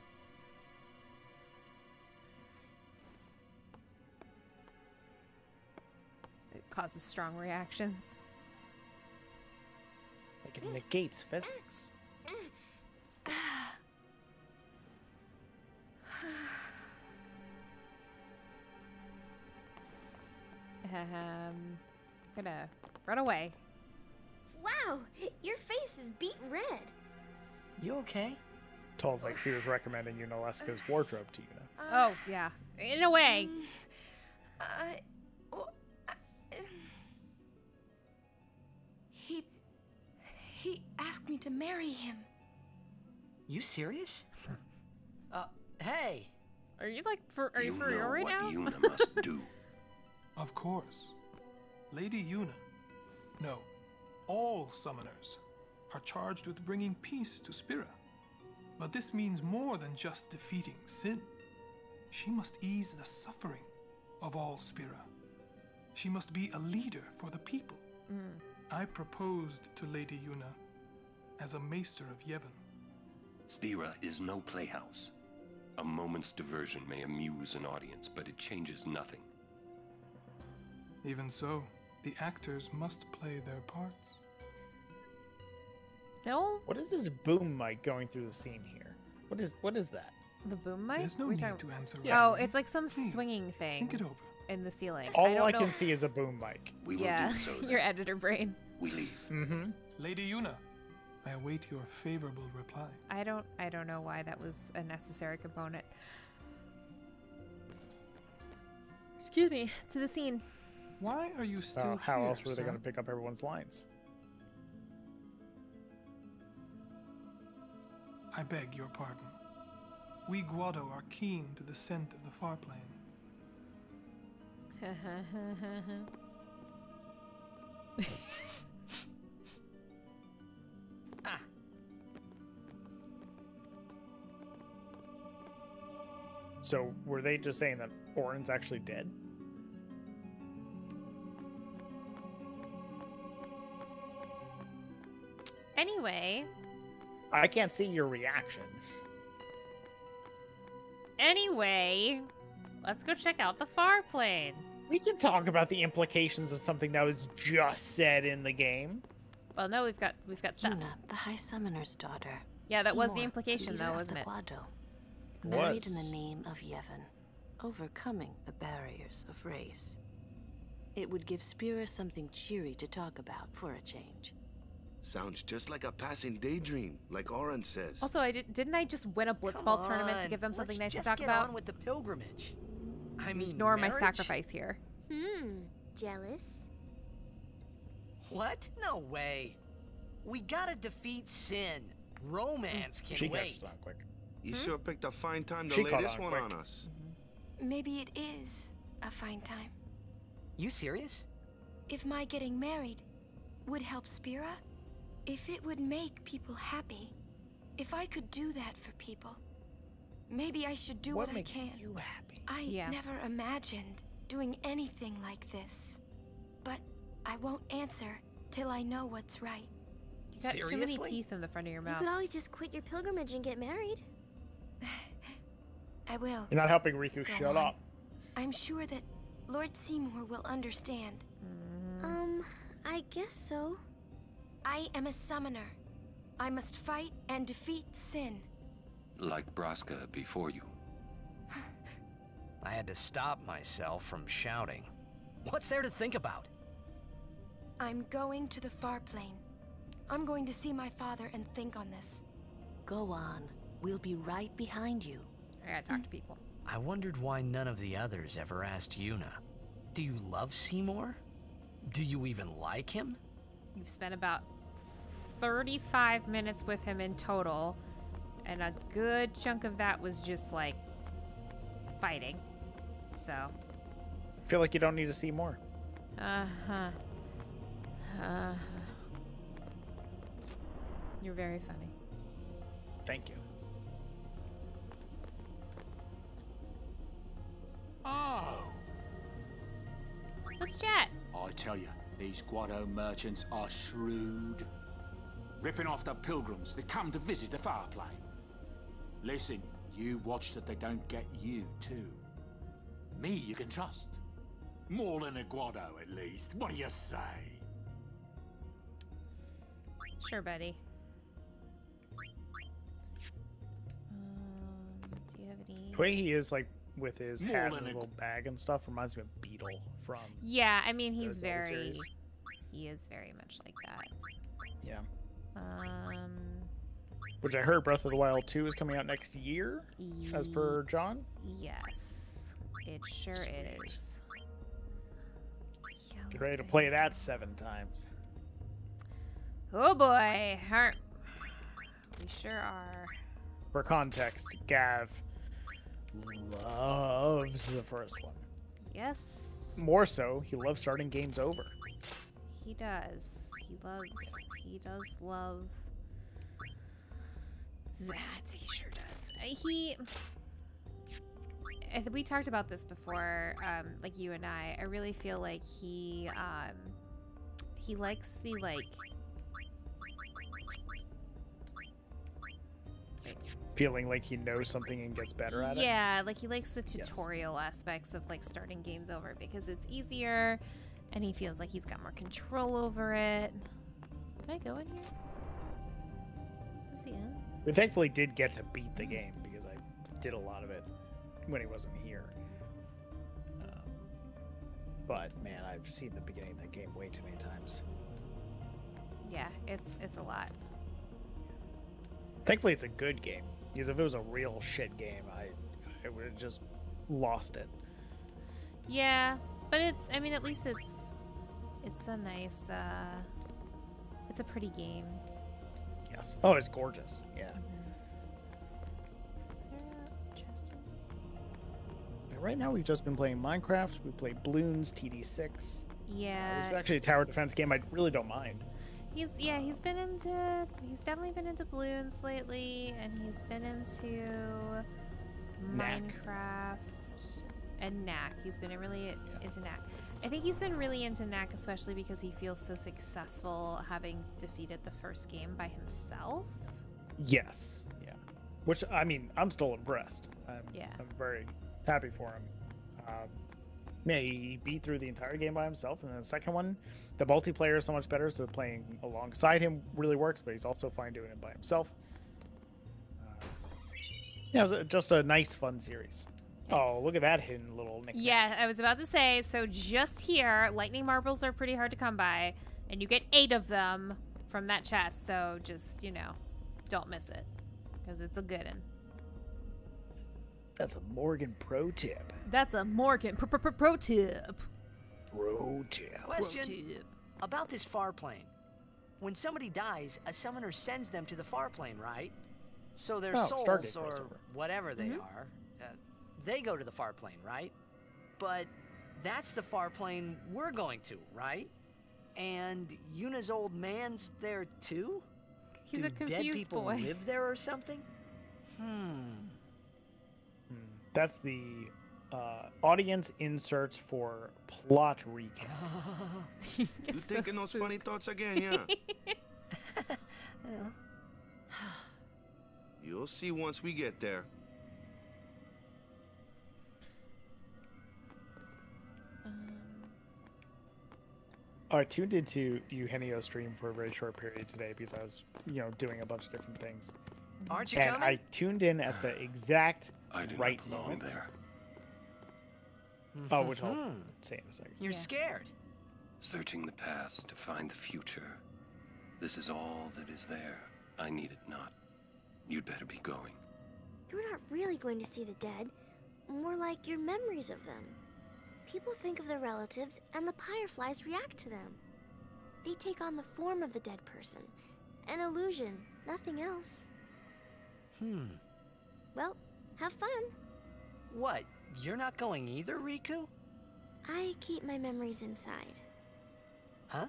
It causes strong reactions. Like it negates physics. Gonna run away. Wow, your face is beet red. You okay? Tull's like he was recommending Yunalesca's wardrobe to Yuna. Oh, yeah. In a way. He asked me to marry him. You serious? Hey! Are you for real right now? Yuna must do. Of course. Lady Yuna. No, all summoners are charged with bringing peace to Spira. But this means more than just defeating sin. She must ease the suffering of all Spira. She must be a leader for the people. I proposed to Lady Yuna as a maester of Yevon. Spira is no playhouse. A moment's diversion may amuse an audience, but it changes nothing. Even so, the actors must play their parts. No? What is this boom mic going through the scene here? What is that? The boom mic? There's no We're need talking- to answer. Oh, right it's like some Please, swinging thing Think it over. in the ceiling. All I, don't I know. can see is a boom mic. We will Yeah, do so then. your editor brain. We leave. Mm-hmm. Lady Yuna, I await your favorable reply. I don't know why that was a necessary component. Excuse me. To the scene. Why are you still How here, else were they sir? going to pick up everyone's lines? I beg your pardon. We Guado are keen to the scent of the far plane. So were they just saying that Orin's actually dead? Anyway. I can't see your reaction. Anyway, let's go check out the far plane. We can talk about the implications of something that was just said in the game. Well, no, we've got stuff. Yuna, the High Summoner's daughter. Yeah, that was the Seymour, implication, leader though, of wasn't the it? Guado. Married in Was. the name of Yevon, overcoming the barriers of race. It would give Spira something cheery to talk about for a change. Sounds just like a passing daydream, like Orin says. Also, didn't I just win a blitzball tournament to give them something nice to talk about? On with the pilgrimage. I mean, Ignore my marriage? sacrifice here. Jealous? What? No way. We gotta defeat sin. Romance can She wait. catches on quick. You sure picked a fine time to She lay caught this on one quick. on us. Maybe it is a fine time. You serious? If my getting married would help Spira, if it would make people happy, if I could do that for people, maybe I should do what I makes can. you happy? I never imagined doing anything like this, but I won't answer till I know what's right. You got too many teeth in the front of your You mouth. could always just quit your pilgrimage and get married. I will. You're not helping Riku. Go Shut on. up. I'm sure that Lord Seymour will understand. I guess so. I am a summoner. I must fight and defeat sin. Like Braska before you. I had to stop myself from shouting. What's there to think about? I'm going to the far plane. I'm going to see my father and think on this. Go on. We'll be right behind you. I gotta talk to people. I wondered why none of the others ever asked Yuna. Do you love Seymour? Do you even like him? You've spent about 35 minutes with him in total, and a good chunk of that was just like fighting. So. I feel like you don't need to see more. You're very funny. Thank you. Oh! Let's chat. I tell you, these Guado merchants are shrewd. Ripping off the pilgrims that come to visit the far plane. Listen, you watch that they don't get you, too. Me you can trust. More than a Guado, at least. What do you say? Sure, buddy. Do you have any? The way he is, like, with his More hat than and a- little bag and stuff, reminds me of Beetle from. Yeah, I mean he's the Zelda very. series. He is very much like that. Yeah. Which I heard Breath of the Wild 2 is coming out next year, as per John. Yes, it sure is. Get ready to play that 7 times. Oh boy, we sure are. For context, Gav loves the first one. Yes, More so, he loves starting games over. he does. He does love that. He sure does. we talked about this before, like you and I really feel like he likes the, like... Feeling like he knows something and gets better at it? Yeah, like he likes the tutorial aspects of, like, starting games over because it's easier and he feels like he's got more control over it. Can I go in here? What's the end? We thankfully did get to beat the game because I did a lot of it when he wasn't here. But man, I've seen the beginning of that game way too many times. Yeah, it's a lot. Thankfully, it's a good game. Because if it was a real shit game, I would have just lost it. Yeah, but I mean, at least it's a nice, it's a pretty game. Yes. Oh, it's gorgeous. Yeah. Right now, we've just been playing Minecraft. We played Bloons, TD6. Yeah. It's actually a tower defense game I really don't mind. He's definitely been into Bloons lately, and he's been into Minecraft and Knack. He's been really into Knack. I think he's been really into Knack, especially because he feels so successful having defeated the first game by himself. Yes. Yeah. Which, I mean, I'm still impressed. I'm very happy for him. Yeah, he beat through the entire game by himself, and then the second one, the multiplayer is so much better, so playing alongside him really works, but he's also fine doing it by himself. Yeah, it was just a nice, fun series. Okay. Oh, look at that hidden little nickname. Yeah, I was about to say, so just here, lightning marbles are pretty hard to come by, and you get 8 of them from that chest, so just, you know, don't miss it, because it's a good one. That's a Morgan pro tip. That's a Morgan pro tip. Pro tip. Question about this far plane. When somebody dies, a summoner sends them to the far plane, right? So their souls, or whatever they are, they go to the far plane, right? But that's the far plane we're going to, right? And Yuna's old man's there too? He's a confused dead people boy. Live there or something? That's the audience inserts for plot recap. You thinking those funny thoughts again, yeah? You'll see once we get there. I tuned into Eugenio's stream for a very short period today because I was, doing a bunch of different things. Aren't you and coming? I tuned in at the exact I do right not belong moment. there. Oh, which I'll say in a second. You're scared. Searching the past to find the future. This is all that is there. I need it not. You'd better be going. You're not really going to see the dead. More like your memories of them. People think of their relatives, and the Fireflies react to them. They take on the form of the dead person. An illusion, nothing else. Well, have fun. What? You're not going either, Riku? I keep my memories inside. Huh?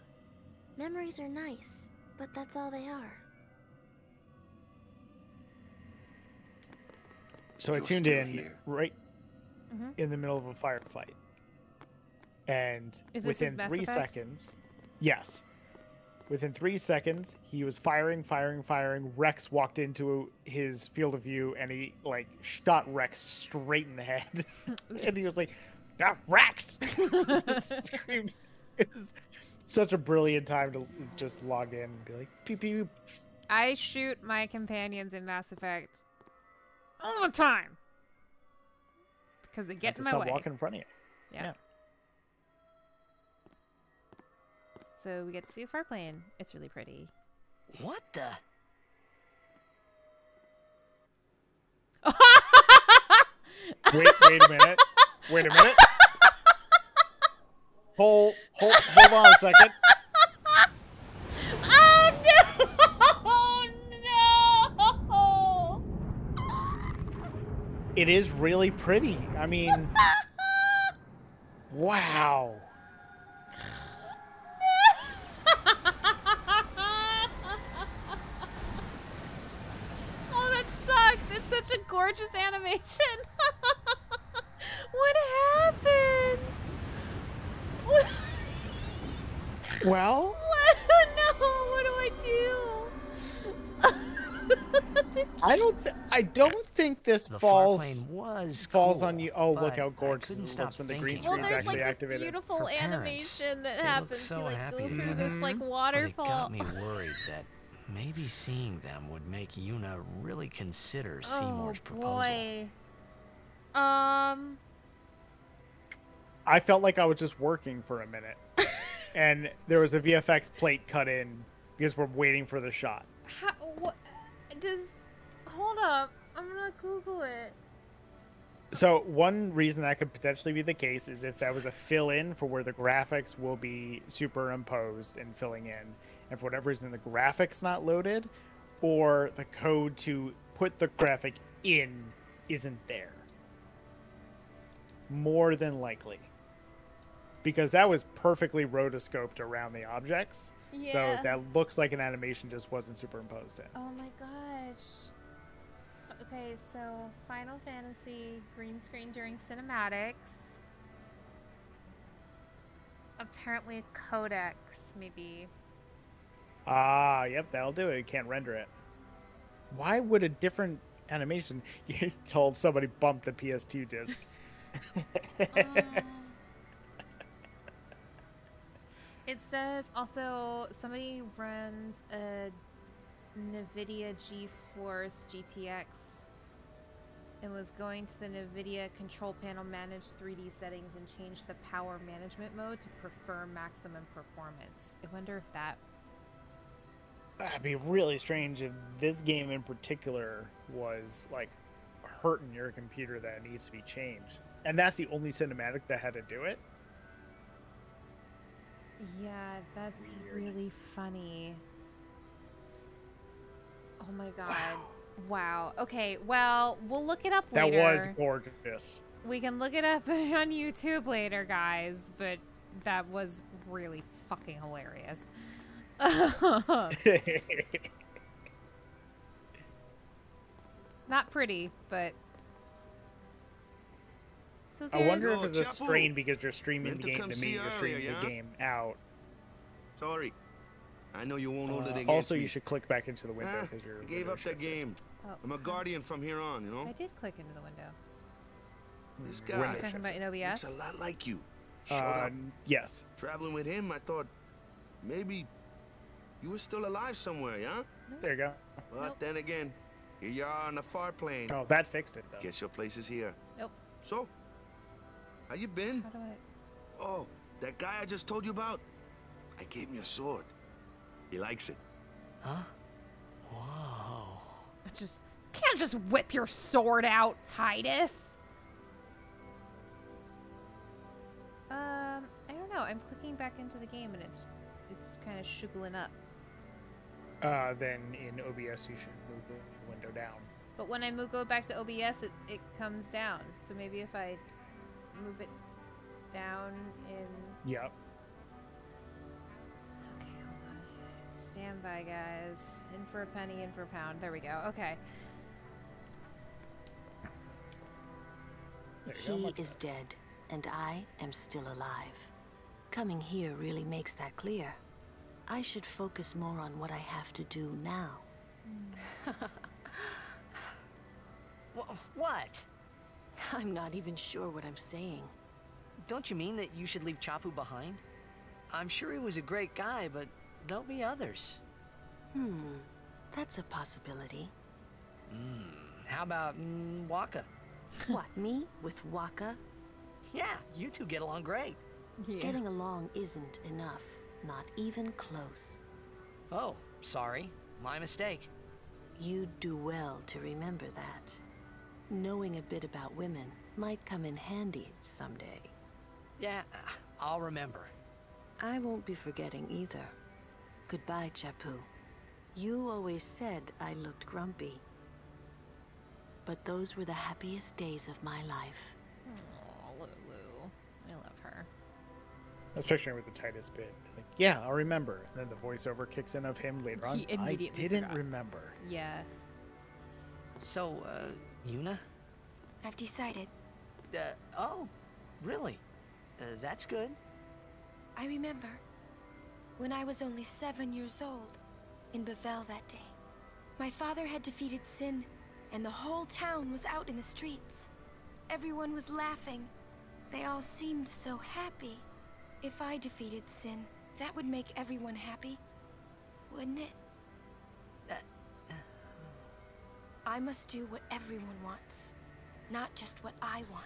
Memories are nice, but that's all they are. So I tuned in right in the middle of a firefight. And Is this within his 3 Mass Effect? seconds, yes. Within 3 seconds, he was firing. Rex walked into his field of view, and he shot Rex straight in the head. And he was like, Rex! Screamed. It was such a brilliant time to just log in and be like, pew pew. I shoot my companions in Mass Effect all the time because they get in my way. Stop walking in front of you. Yeah. So we get to see the far plane. It's really pretty. What the? Wait a minute. Wait a minute. Hold on a second. Oh no! Oh no! It is really pretty. I mean, wow. Oh, that sucks. It's such a gorgeous animation. Well? No, what do I do? I don't think this The falls farplane was falls cool, on you. Oh, look but how I gorgeous couldn't it stop looks when the green thinking Well, screen's there's actually like this activated. beautiful Her parents, animation that they look happens. so You like happy go through together. this like But it waterfall. got me worried that maybe seeing them would make Yuna really consider Seymour's proposal. Boy. I felt like I was just working for a minute, and there was a VFX plate cut in because we're waiting for the shot. What does? Hold up, I'm gonna Google it. So one reason that could potentially be the case is if that was a fill-in for where the graphics will be superimposed and filling in, and for whatever reason the graphics not loaded, or the code to put the graphic in isn't there. More than likely. Because that was perfectly rotoscoped around the objects. Yeah. So that looks like an animation just wasn't superimposed in. Oh my gosh. Okay, so Final Fantasy green screen during cinematics. Apparently a codex, maybe. Ah, yep, that'll do it. You can't render it. Why would a different animation? You told somebody bump the PS2 disc. It says also somebody runs a NVIDIA GeForce GTX and was going to the NVIDIA control panel, manage 3D settings, and change the power management mode to prefer maximum performance. I wonder if that... That'd be really strange if this game in particular was like hurting your computer that it needs to be changed. And that's the only cinematic that had to do it. Yeah, that's really funny. Oh my god. Wow. Okay, well, we'll look it up later. That was gorgeous. We can look it up on YouTube later, guys, but that was really fucking hilarious. Not pretty, but... So I wonder if it's a strain because you're streaming the game to me, you're streaming the game out. Sorry. I know you won't hold it against Also, me. you should click back into the window because you're... I gave up that game. Oh. I'm a guardian from here on, you know? I did click into the window. This Are guy you talking about in OBS? looks a lot like you. Shut up. Yes. Traveling with him, I thought maybe you were still alive somewhere, yeah? There you go. But then again, here you are on the far plane. Oh, that fixed it, though. Guess your place is here. Nope. So, how you been? How do I... Oh, that guy I just told you about? I gave him your sword. He likes it. Huh? Whoa. Can't just whip your sword out, Titus. I don't know. I'm clicking back into the game and it's kind of shuggling up. Then in OBS you should move the window down. But when I go back to OBS, it comes down. So maybe if I move it down in... Yep. Okay, hold on. Stand by, guys. In for a penny, in for a pound. There we go. Okay. He is dead, and I am still alive. Coming here really makes that clear. I should focus more on what I have to do now. What? I'm not even sure what I'm saying. Don't you mean that you should leave Chapu behind? I'm sure he was a great guy, but there'll be others. That's a possibility. How about Waka? What, me with Waka? Yeah, you two get along great. Yeah. Getting along isn't enough. Not even close. Oh, sorry. My mistake. You'd do well to remember that. Knowing a bit about women might come in handy someday. Yeah, I'll remember. I won't be forgetting either. Goodbye, Chapu. You always said I looked grumpy. But those were the happiest days of my life. Aw, Lulu. I love her. I was picturing with the Titus bit. Like, yeah, I'll remember. And then the voiceover kicks in of him later on. He immediately I didn't forgot. remember. Yeah. So, Yuna? I've decided. Oh, really? That's good. I remember. when I was only 7 years old, in Bevelle that day. My father had defeated Sin, and the whole town was out in the streets. Everyone was laughing. They all seemed so happy. If I defeated Sin, that would make everyone happy, wouldn't it? I must do what everyone wants, not just what I want.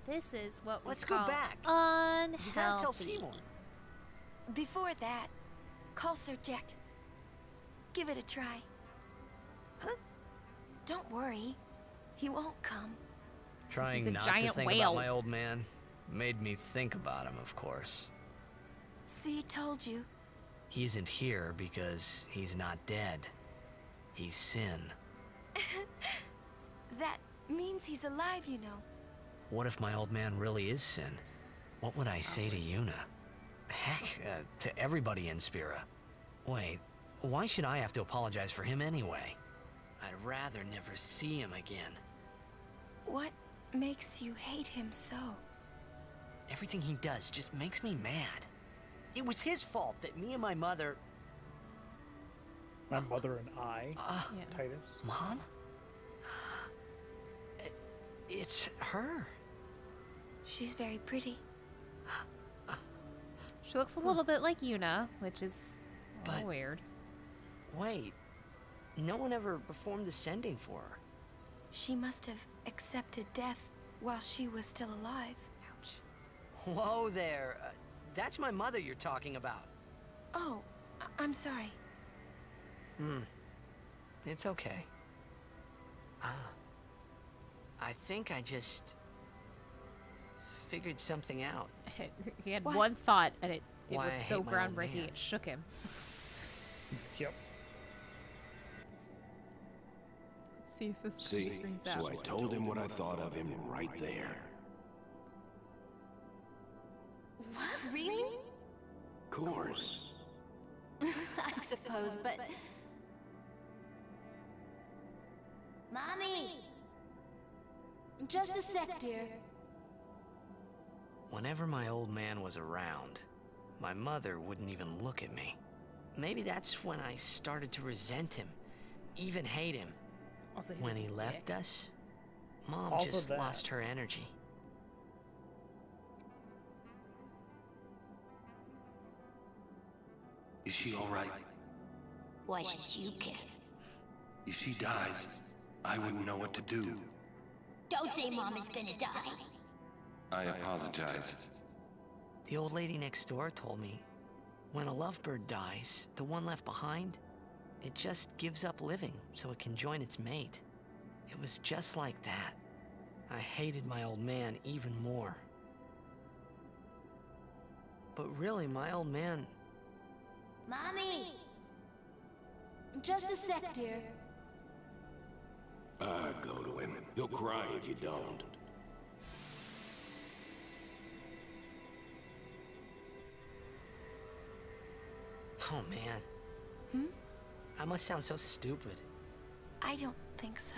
This is what we Let's call go back. unhealthy. You gotta tell Seymour. Before that, call Sir Jet. Give it a try. Huh? Don't worry. He won't come. Trying not to think about my old man made me think about him, of course. See, told you. He isn't here because he's not dead. He's Sin. That means he's alive, you know. What if my old man really is Sin? What would I say to Yuna? Heck, to everybody in Spira. Wait, why should I have to apologize for him anyway? I'd rather never see him again. What makes you hate him so? Everything he does just makes me mad. It was his fault that me and my mother... My mother and I, Titus. Mom? It's her. She's very pretty. She looks a little bit like Yuna, which is weird. Wait, no one ever performed the sending for her. She must have accepted death while she was still alive. Ouch. Whoa there. That's my mother you're talking about. Oh, I'm sorry. It's okay. I think I just figured something out. He had one thought, and it Why was I so hate my old groundbreaking man. it shook him. Yep. See if this See, screens so out. I told him what I thought of him right there. What? Really? Of course. I suppose, but... Mommy! Just a sec, dear. Whenever my old man was around, my mother wouldn't even look at me. Maybe that's when I started to resent him, even hate him. Also, When he left us, Mom Also just that. lost her energy. Is she all right? Why should you care? If she dies, I wouldn't know what to do. Don't say Mom is gonna die. I apologize. The old lady next door told me, when a lovebird dies, the one left behind, it just gives up living so it can join its mate. It was just like that. I hated my old man even more. But really, my old man... Mommy! Just a sec, dear. Go to him. He'll cry if you don't. Oh, man. I must sound so stupid. I don't think so.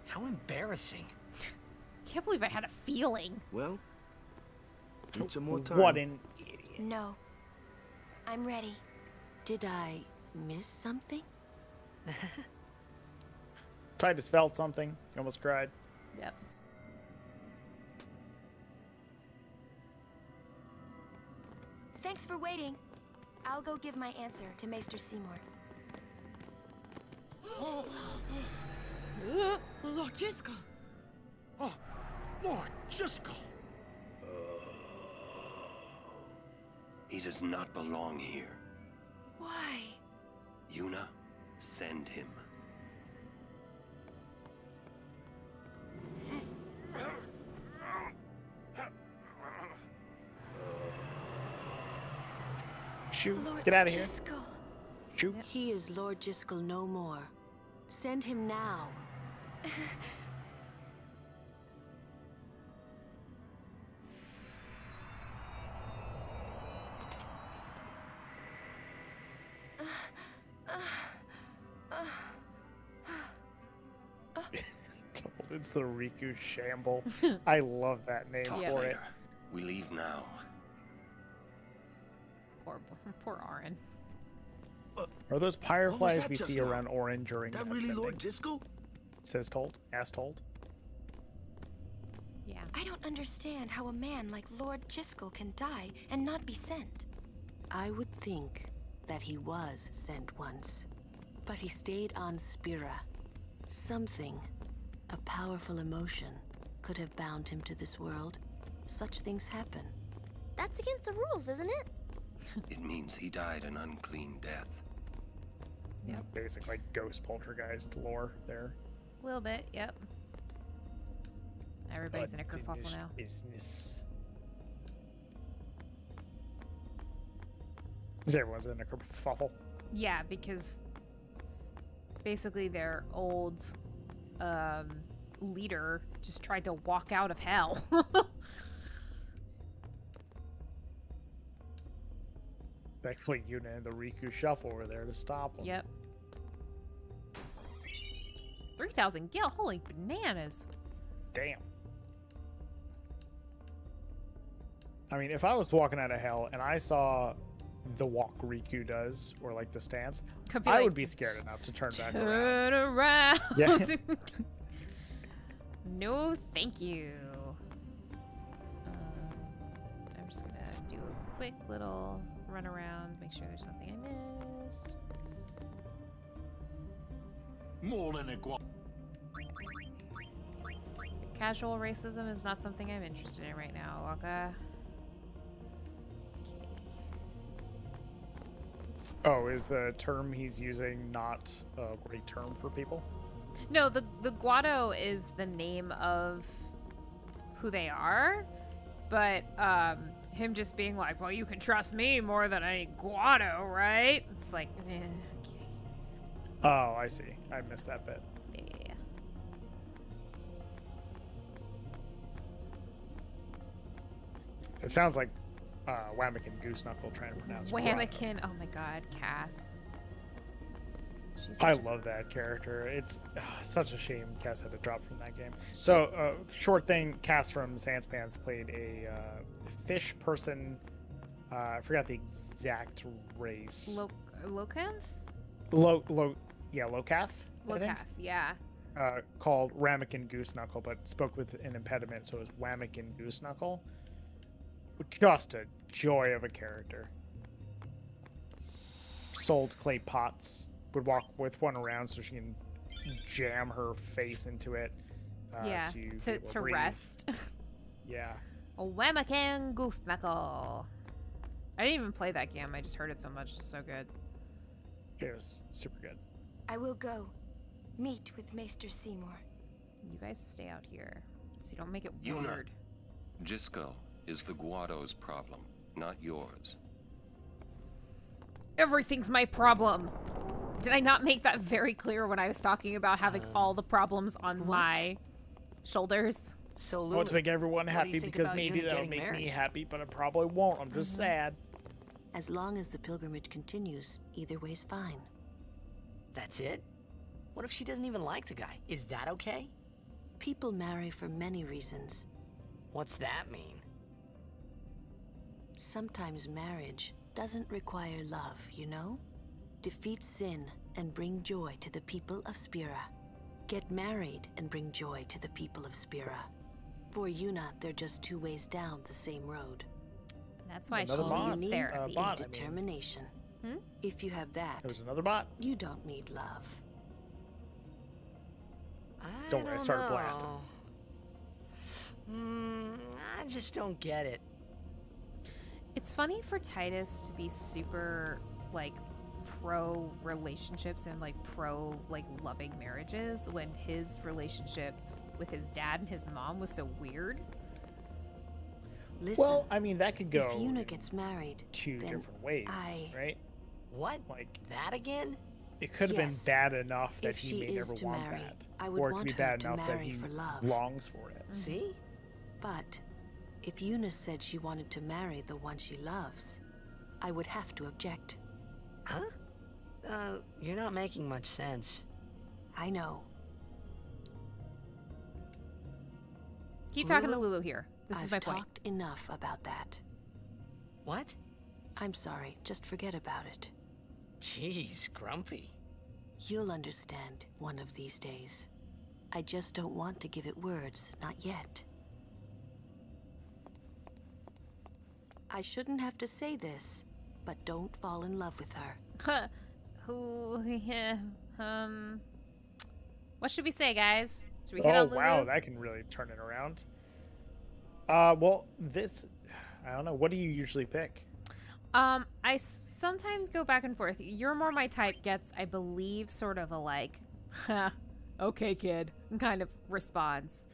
How embarrassing. Can't believe I had a feeling. Well, need some more time. What an idiot. No. I'm ready. Did I miss something? Titus felt something. He almost cried. Yep. Thanks for waiting. I'll go give my answer to Maester Seymour. Lord Jiskel! Oh, Lord Jiskel! He does not belong here. Why? Yuna, send him. Shoot. Lord Get out of here. Jiskel. Shoot. He is Lord Jiskel no more. Send him now. It's the Riku Shamble. I love that name Talk for it. later. We leave now. Poor Aaron. Are those fireflies that we just see now? around Orin during That that really sending? Lord Jiskel? Says told. Asked told. Yeah. I don't understand how a man like Lord Jiskel can die and not be sent. I would think that he was sent once, but he stayed on Spira. Something, a powerful emotion, could have bound him to this world. Such things happen. That's against the rules, isn't it? It means he died an unclean death. Yep. Basic like ghost poltergeist lore there. A little bit, yep. Everybody's in a kerfuffle Unfinished now. Business. Everyone's in a kerfuffle. Yeah, because basically their old leader just tried to walk out of hell. Thankfully, Yuna and the Riku Shuffle were there to stop them. Yep. 3,000 gil, holy bananas. Damn. I mean, if I was walking out of hell and I saw the walk Riku does, or like the stance, I would be scared enough to turn back around. Turn around. Yeah. No, thank you. I'm just gonna do a quick little run around, make sure there's nothing I missed. More than a guap. Casual racism is not something I'm interested in right now, Waka. Oh, is the term he's using not a great term for people? No, the Guado is the name of who they are, but him just being like, well, you can trust me more than any Guado, right? It's like, okay. Oh, I see. I missed that bit. Yeah. It sounds like Whamakin Goose Knuckle trying to pronounce Whamakin, oh my god, Cass. I love that character. It's such a shame Cass had to drop from that game. So, short thing, Cass from Sanspans played a fish person. I forgot the exact race. Locath? Locath. Locath, yeah. Called Ramekin Goose Knuckle, but spoke with an impediment, so it was Whamakin Goose Knuckle. Just a joy of a character. Sold clay pots. Would walk with one around so she can jam her face into it. Yeah, to rest. Yeah. A Whamakin Goof Knuckle. I didn't even play that game. I just heard it so much. It's so good. It was super good. I will go meet with Maester Seymour. You guys stay out here so you don't make it Yuna, weird. Jiskel is the Guado's problem, not yours. Everything's my problem. Did I not make that very clear when I was talking about having all the problems on my shoulders? So, I want to make everyone happy because maybe that'll make me happy, but it probably won't. I'm just sad. As long as the pilgrimage continues, either way's fine. That's it? What if she doesn't even like the guy? Is that okay? People marry for many reasons. What's that mean? Sometimes marriage doesn't require love, you know? Defeat sin and bring joy to the people of Spira. Get married and bring joy to the people of Spira. For Yuna, they're just two ways down the same road. And that's why All she you needs need therapy. is determination. If you have that, There's another bot. you don't need love. Don't worry, I started blasting. I just don't get it. It's funny for Titus to be super, like, pro relationships and, like, pro, like, loving marriages when his relationship with his dad and his mom was so weird. Listen, Well, I mean, that could go if Yuna gets married, two then different ways, right? What? Like, that again? it could have Yes. been bad enough that If he she may is never to want marry, that. I would Or it could want be her bad to enough that marry he for love. longs for it. See? But if Yuna said she wanted to marry the one she loves, I would have to object. Huh? You're not making much sense. I know. Keep talking to Lulu here. This is I've my point. talked enough about that. What? I'm sorry, just forget about it. Jeez, Grumpy. You'll understand one of these days. I just don't want to give it words, not yet. I shouldn't have to say this, but don't fall in love with her. What should we say, guys? Should we hit on Lulu? Wow, that can really turn it around. Well, I don't know. What do you usually pick? I sometimes go back and forth. You're more my type gets, I believe, sort of a like, okay, kid, kind of response.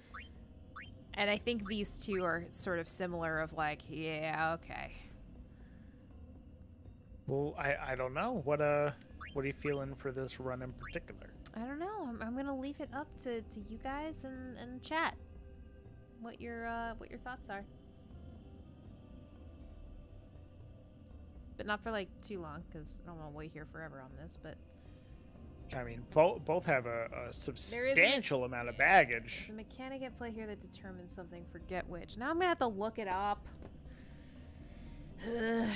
And I think these two are sort of similar of like, yeah, okay. Well, I don't know. What are you feeling for this run in particular? I don't know. I'm gonna leave it up to you guys and chat. What your thoughts are. But not for like too long, because I don't want to wait here forever on this. But I mean, both have a substantial amount of baggage. There's a mechanic at play here that determines something. Forget which. Now I'm gonna have to look it up. All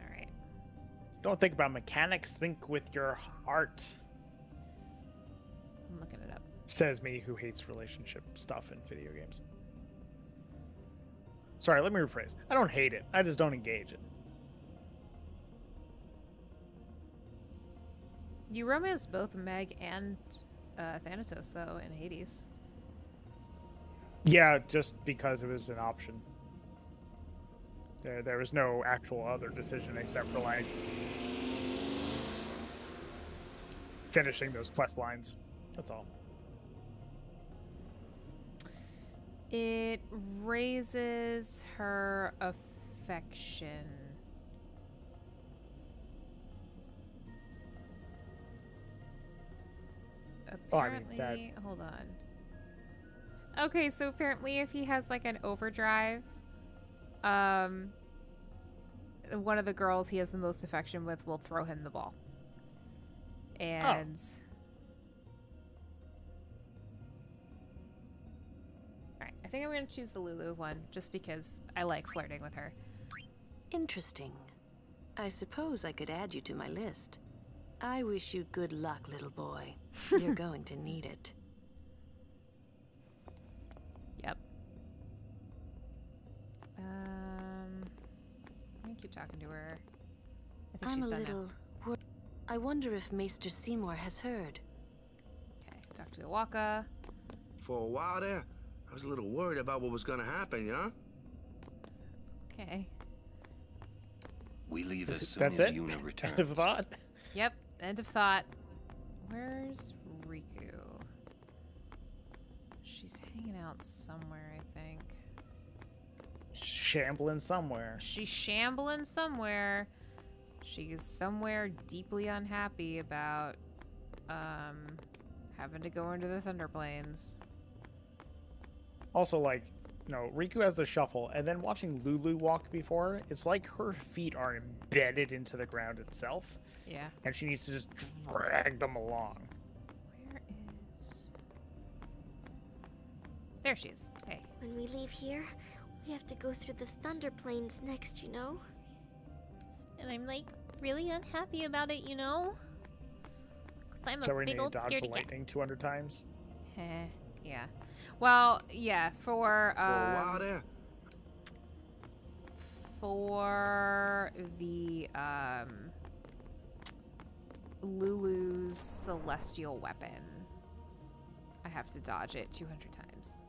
right. Don't think about mechanics. Think with your heart. I'm looking it up. Says me, who hates relationship stuff in video games. Sorry, let me rephrase. I don't hate it. I just don't engage it. You romance both Meg and Thanatos, though, in Hades. Yeah, just because it was an option. There was no actual other decision except for, like, finishing those quest lines. That's all. It raises her affection. Apparently, hold on. Okay, so apparently if he has like an overdrive, one of the girls he has the most affection with will throw him the ball. And I think I'm going to choose the Lulu one, just because I like flirting with her. Interesting. I suppose I could add you to my list. I wish you good luck, little boy. You're going to need it. Yep. Let me keep talking to her. I think she's done now. I wonder if Maester Seymour has heard. Okay, talk to Iwaka. For a while there, I was a little worried about what was gonna happen, yeah? Okay. We leave as soon That's as it? Yuna returns. End of thought? Yep, end of thought. Where's Riku? She's hanging out somewhere, I think. Shambling somewhere. She's shambling somewhere. She is somewhere deeply unhappy about having to go into the Thunder Plains. Also, like, no, Riku has the shuffle, and then watching Lulu walk before her, it's like her feet are embedded into the ground itself. Yeah. And she needs to just drag them along. Where is... There she is. Hey. When we leave here, we have to go through the Thunder Plains next, you know? And I'm, like, really unhappy about it, you know? Because I'm so a big old dodge scaredy the cat. lightning 200 times? Yeah. Well, yeah, for a while there. For the Lulu's celestial weapon, I have to dodge it 200 times.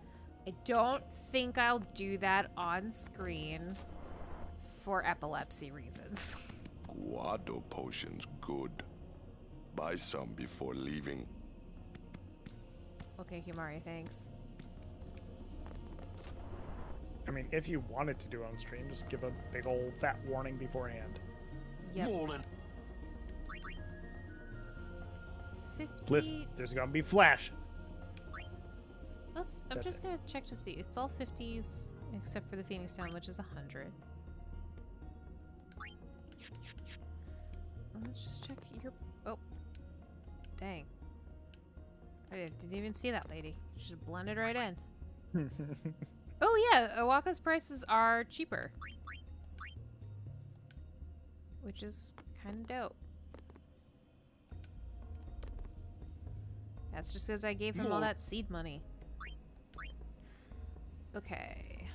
I don't think I'll do that on screen for epilepsy reasons. Guado potions good. Buy some before leaving. Okay, Kimari, thanks. I mean, if you wanted to do it on stream, just give a big old fat warning beforehand. Yep. Morning. 50... Listen, there's gonna be flash. I'm just gonna check to see. It's all 50s except for the Phoenix Down, which is 100. Let's just check your... Oh. Dang. I didn't even see that lady. She just blended right in. Oh yeah, Iwaka's prices are cheaper. which is kind of dope. That's just because I gave him all that seed money. Okay.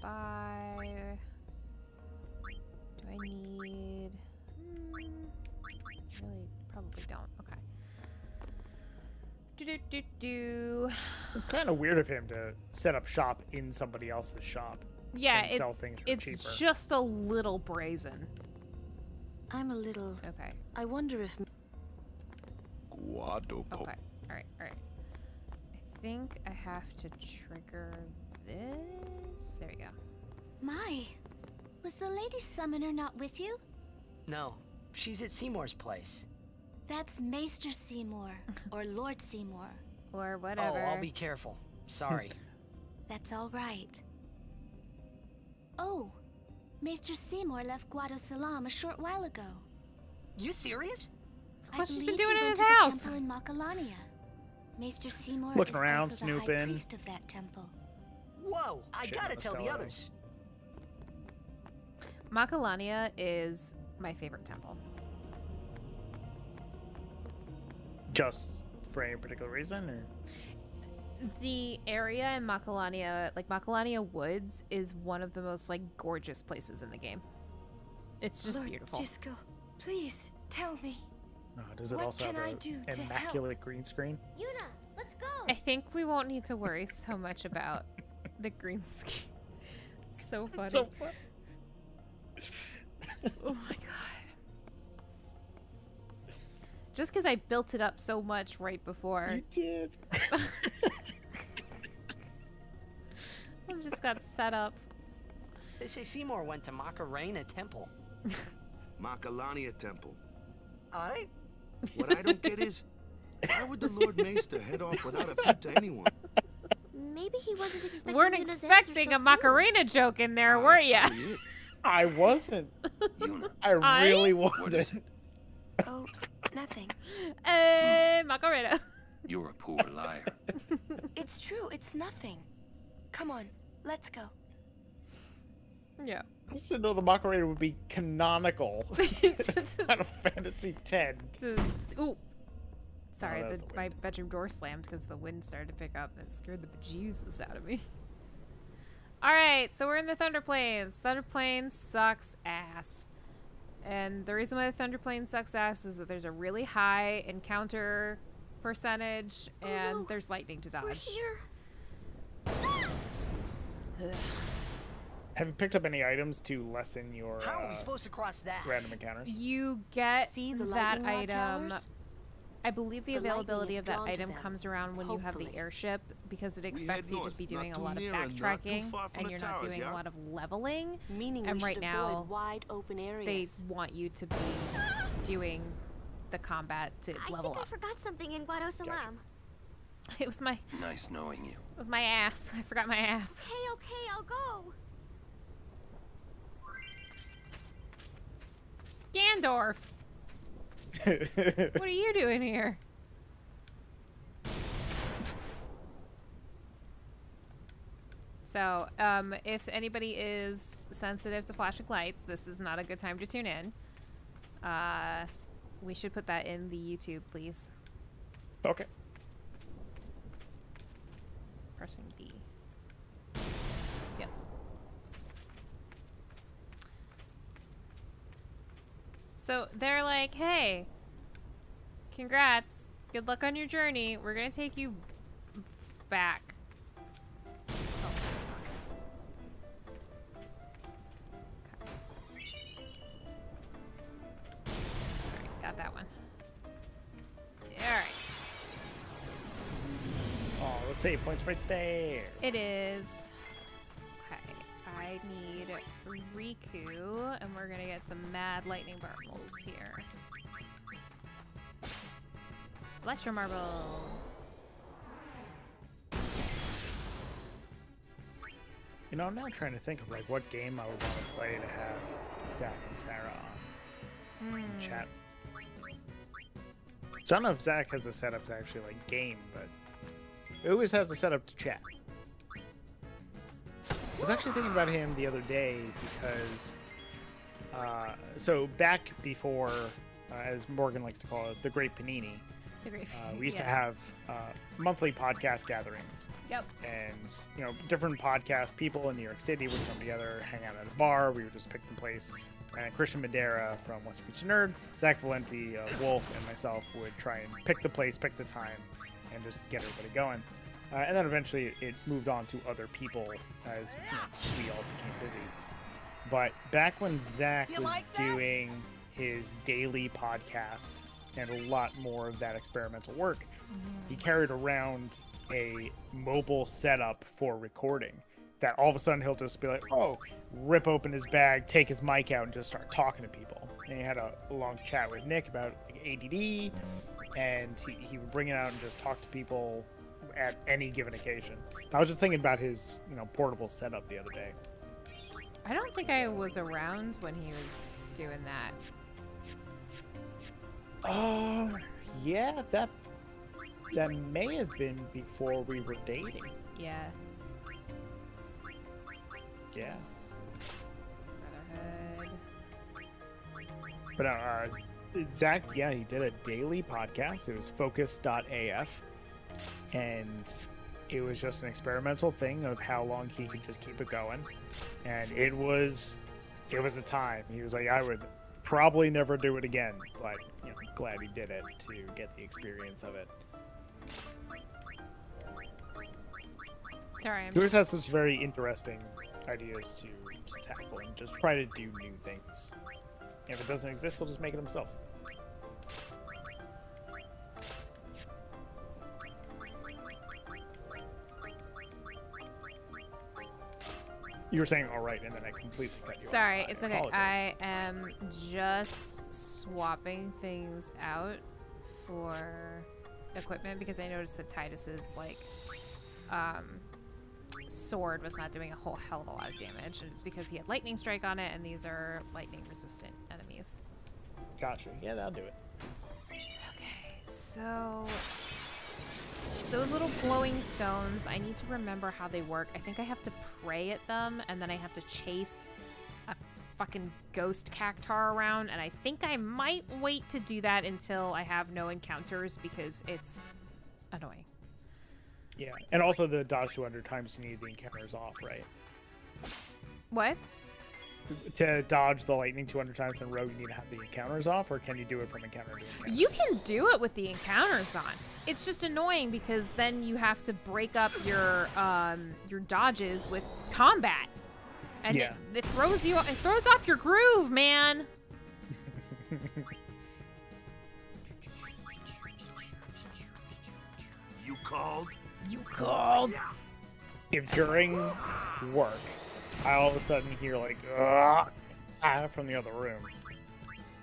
Bye. Do I need... really, probably don't. Okay. It's kind of weird of him to set up shop in somebody else's shop. Yeah, and sell things for cheaper. It's just a little brazen. I'm a little... Okay. I wonder if... Guadopo. Okay. Alright. I think I have to trigger this. There we go. My, was the Lady Summoner not with you? No, she's at Seymour's place. That's Maester Seymour, or Lord Seymour. Or whatever. Oh, I'll be careful. Sorry. That's all right. Oh, Maester Seymour left Guado Salam a short while ago. You serious? What's she I been believe doing he in went his to the house? temple in Macalania. Maester Seymour Looking is around, also the high snooping. priest of that temple. Whoa, I Shit, gotta that's tell the Delaware. others. Macalania is my favorite temple. Just for any particular reason, or The area in Macalania, like Macalania Woods, is one of the most like gorgeous places in the game. It's just Lord beautiful. Jiskel, please tell me. does it What also can have I an do to immaculate green screen? Yuna, let's go. I think we won't need to worry so much about the green screen. It's so funny. So fun. Oh my god. Just because I built it up so much right before. You did. I just got set up. They say Seymour went to Macarena Temple. Macalania Temple. Alright? What I don't get is, why would the Lord Maester head off without a peep to anyone? Maybe he wasn't expecting Weren't Yuna's expecting a answer so soon. Macarena joke in there, were ya? I wasn't. I really wasn't. Oh, nothing. Hey, Macarena. You're a poor liar. It's true, it's nothing. Come on, let's go. Yeah. I just didn't know the Macarena would be canonical to Final Fantasy X. Ooh. Sorry, that was the my bedroom door slammed because the wind started to pick up and it scared the bejesus out of me. Alright, so we're in the Thunder Plains. Thunder Plains sucks ass. And the reason why the Thunder Plains sucks ass is that there's a really high encounter percentage and there's lightning to dodge. We're here. Have you picked up any items to lessen your How are we supposed to cross that? random encounters? You get See the that lightning rod item. towers? I believe the The lightning availability is of that drawn to item them, comes around when you have the hopefully. airship because it head expects you to north, be not doing a too lot of near and not too backtracking far from and the you're not towers, doing yeah? a lot of leveling. Meaning And we right should now, avoid wide open areas. They want you to be doing the combat to I level think I up. forgot something in Guado Salam. It was my Nice knowing you. it was my ass. I forgot my ass. Okay, I'll go. Gandorf, what are you doing here? So, if anybody is sensitive to flashing lights, this is not a good time to tune in. We should put that in the YouTube, please. Okay. Pressing B. Yep. So they're like, hey, congrats. Good luck on your journey. We're going to take you back. Oh, fuck. Alright, got that one. Alright. Oh, the save point's right there. It is. Okay, I need Riku, and we're gonna get some mad lightning marbles here. Electro marble. You know, I'm now trying to think of like what game I would want to play to have Zach and Sarah on chat. So I don't know if Zach has a setup to actually like game, but he always has a setup to chat. I was actually thinking about him the other day because So back before, as Morgan likes to call it, the Great Panini, we used to have monthly podcast gatherings. Yep. And, different podcast people in New York City would come together, hang out at a bar. We would just pick the place. And Christian Madera from What's a Future Nerd, Zach Valenti, Wolf, and myself would try and pick the place, pick the time, and just get everybody going. And then eventually it moved on to other people as we all became busy. But back when Zach was doing his daily podcast and a lot more of that experimental work, he carried around a mobile setup for recording that all of a sudden he'll just be like, rip open his bag, take his mic out, and just start talking to people. And he had a long chat with Nick about ADD, and he would bring it out and just talk to people at any given occasion. I was just thinking about his portable setup the other day. I don't think I was around when he was doing that. Yeah, that may have been before we were dating. Yeah. Yeah. Brotherhood. But Zach, he did a daily podcast. It was Focus.af, and it was just an experimental thing of how long he could just keep it going. And it was a time. He was like, I would probably never do it again, but glad he did it to get the experience of it. Sorry, he always has such very interesting ideas to tackle and just try to do new things. If it doesn't exist, he'll just make it himself. You were saying all right, and then I completely cut you off. Sorry, it's okay. Apologize. I am just swapping things out for equipment because I noticed that Titus's sword was not doing a whole hell of a lot of damage, and it's because he had lightning strike on it, and these are lightning resistant enemies. Gotcha. Yeah, that'll do it. Okay, so those little glowing stones, I need to remember how they work. I think I have to pray at them, and then I have to chase a fucking ghost cactuar around, and I think I might wait to do that until I have no encounters because it's annoying. Yeah, and also the dodge 200 times you need the encounters off, right? What? To dodge the lightning 200 times in a row, you need to have the encounters off, or can you do it from encounter to encounter? You can do it with the encounters on. It's just annoying because then you have to break up your dodges with combat, and it throws you. It throws off your groove, man. You called? You called? If during work, I all of a sudden hear like from the other room,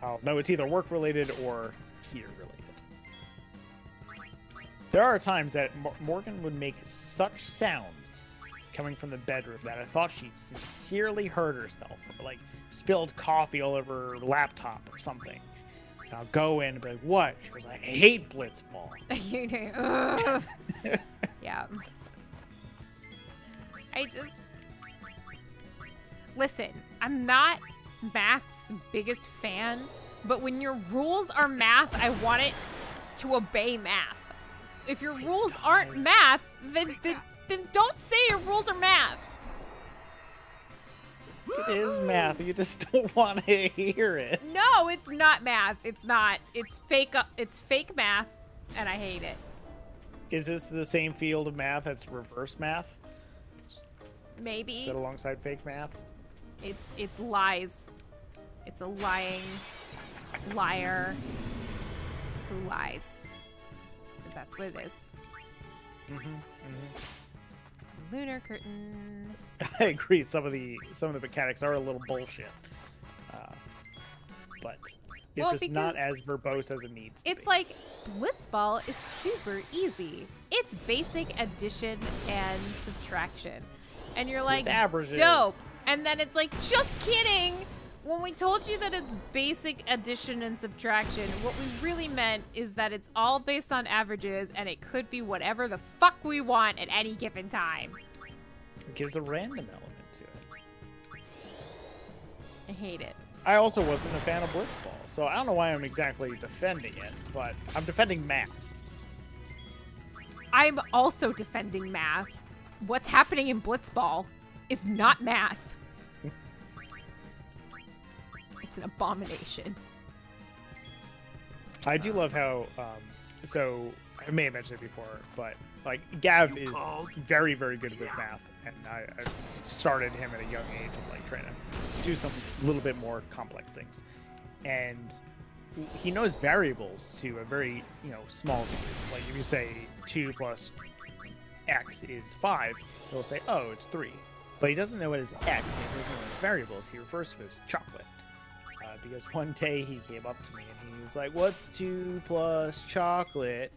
I'll know it's either work related or heater related. There are times that Morgan would make such sounds coming from the bedroom that I thought she'd sincerely hurt herself, or like spilled coffee all over her laptop or something. And I'll go in and be like, what? She goes, I hate Blitzball. You do. Yeah. Listen, I'm not math's biggest fan, but when your rules are math, I want it to obey math. If your rules aren't math, then don't say your rules are math. It is math. You just don't want to hear it. No, it's not math. It's not. It's fake. It's fake math, and I hate it. Is this the same field of math that's reverse math? Maybe. Is it alongside fake math? It's lies. It's a lying liar who lies. That's what it is. Lunar curtain. I agree. Some of the mechanics are a little bullshit, but it's just not as verbose as it needs to be. It's like Blitzball is super easy. It's basic addition and subtraction, and you're like, dope. And then it's like, just kidding. When we told you that it's basic addition and subtraction, what we really meant is that it's all based on averages, and it could be whatever the fuck we want at any given time. It gives a random element to it. I hate it. I also wasn't a fan of Blitzball, so I don't know why I'm exactly defending it, but I'm defending math. I'm also defending math. What's happening in Blitzball is not math. It's an abomination. I do love how, so I may have mentioned it before, but like Gav is very, very good with math, and I started him at a young age of like trying to do some little bit more complex things, and he knows variables to a very small degree. Like if you say 2 plus x is 5, he'll say, oh, it's 3, but he doesn't know what his x, and he doesn't know his variables. He refers to it as chocolate. Because one day he came up to me and he was like, what's 2 plus chocolate?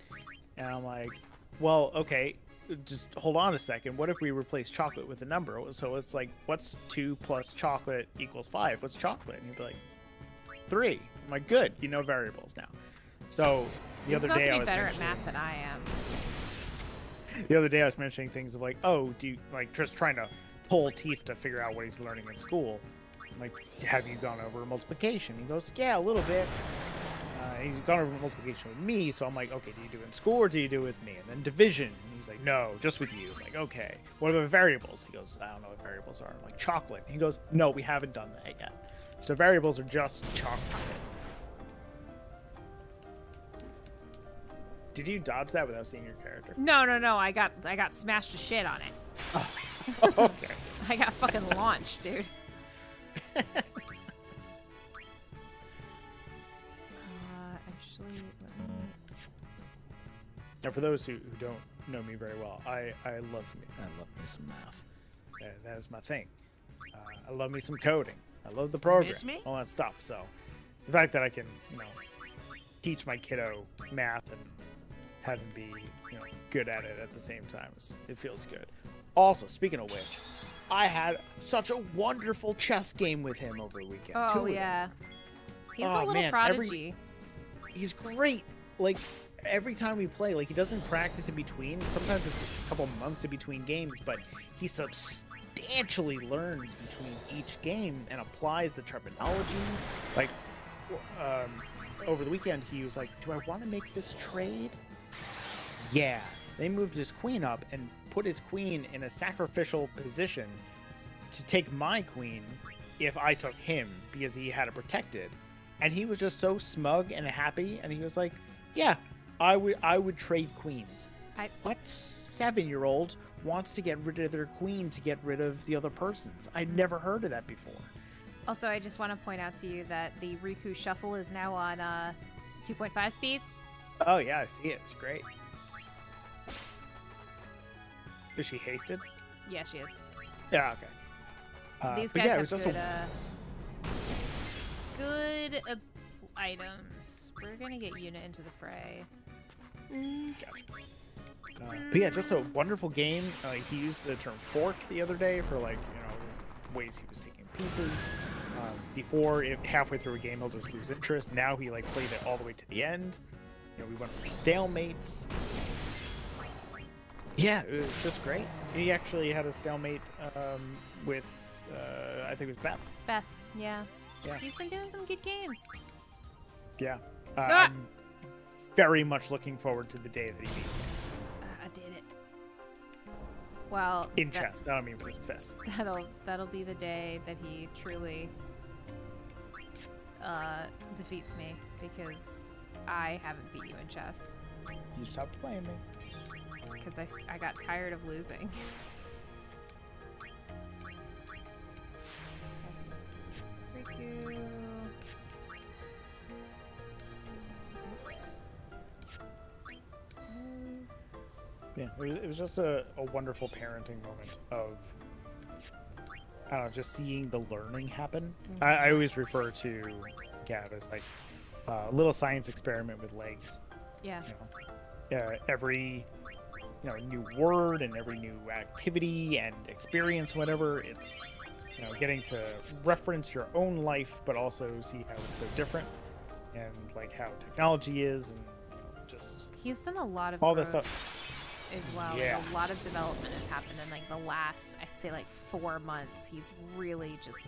And I'm like, well, okay, just hold on a second. What if we replace chocolate with a number? So it's like, what's 2 plus chocolate equals 5? What's chocolate? And he'd be like, 3. I'm like, good, you know variables now. So the other day I was better at math than I am. The other day I was mentioning things of like, oh, do you like just trying to pull teeth to figure out what he's learning in school? Like, have you gone over multiplication? He goes, yeah, a little bit. He's gone over multiplication with me, so I'm like, okay, do you do it in school or do you do it with me? And then division, and he's like, no, just with you. I'm like, okay. What about variables? He goes, I don't know what variables are. I'm like, chocolate. He goes, no, we haven't done that yet. So variables are just chocolate. Did you dodge that without seeing your character? No. I got smashed to shit on it. Oh. Okay. I got fucking launched, dude. Actually, now for those who don't know me very well, I love me some math. That is my thing. I love me some coding. I love the program, all that stuff. So the fact that I can teach my kiddo math and have him be good at it at the same time, it feels good. Also, speaking of which, I had such a wonderful chess game with him over the weekend. Oh, yeah. He's a little prodigy. He's great. Like, every time we play, like, he doesn't practice in between. Sometimes it's a couple months in between games, but he substantially learns between each game and applies the terminology. Like, over the weekend, he was like, do I want to make this trade? Yeah. They moved his queen up and put his queen in a sacrificial position to take my queen if I took him because he had it protected. And he was just so smug and happy, and he was like, yeah, I would trade queens. What 7-year-old wants to get rid of their queen to get rid of the other person's? I'd never heard of that before. Also, I just want to point out to you that the Riku Shuffle is now on 2.5 speed. Oh, yeah, I see it. It's great. Is she hasted? Yeah, she is. Yeah, okay. These guys have good items. We're gonna get Yuna into the fray. Gotcha. But yeah, just a wonderful game. He used the term fork the other day for ways he was taking pieces. Before, halfway through a game, he'll just lose interest. Now he played it all the way to the end. We went for stalemates. Yeah, it was just great. He actually had a stalemate with, I think it was Beth. Beth, yeah. Yeah. He's been doing some good games. Yeah. I'm very much looking forward to the day that he beats me. I did it. Well, in chess, I don't mean with his fist. That'll be the day that he truly defeats me, because I haven't beat you in chess. You stopped playing me. Because I got tired of losing. Riku. Yeah, it was just a wonderful parenting moment of, I don't know, just seeing the learning happen. Mm-hmm. I always refer to Gav as like a little science experiment with legs. Yeah. Every new word and every new activity and experience, whatever, it's getting to reference your own life, but also see how it's so different and like how technology is, and just he's done a lot of all this stuff as well. Yeah. Like, a lot of development has happened in the last, I'd say 4 months. He's really just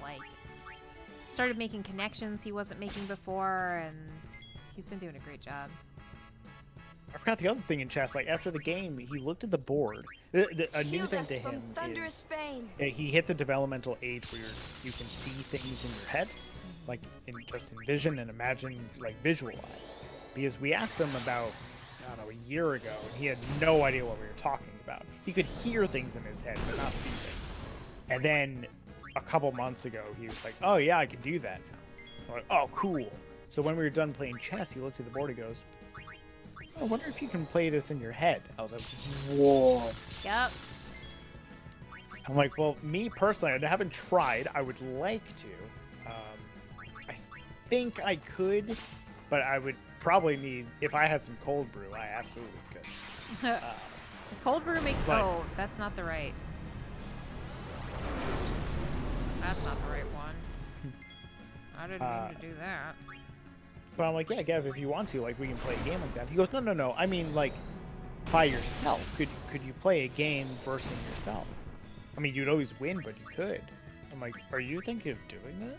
started making connections he wasn't making before, and he's been doing a great job. I forgot the other thing in chess. Like after the game, he looked at the board. A new thing to him is he hit the developmental age where you can see things in your head, like just envision and imagine, like visualize. Because we asked him about, I don't know, a year ago, and he had no idea what we were talking about. He could hear things in his head, but not see things. And then a couple months ago, he was like, "Oh yeah, I can do that now." I'm like, "Oh, cool." So when we were done playing chess, he looked at the board and goes, I wonder if you can play this in your head. I was like, whoa. Yep. I'm like, well, me personally, I haven't tried. I would like to. I think I could, but I would probably need, if I had some cold brew, I absolutely could. Cold brew makes, oh, that's not the right. That's not the right one. I didn't mean to do that. But I'm like, yeah, Gav, if you want to, like, we can play a game like that. He goes, no. I mean, like, by yourself. Could you play a game versus yourself? I mean, you'd always win, but you could. I'm like, are you thinking of doing that?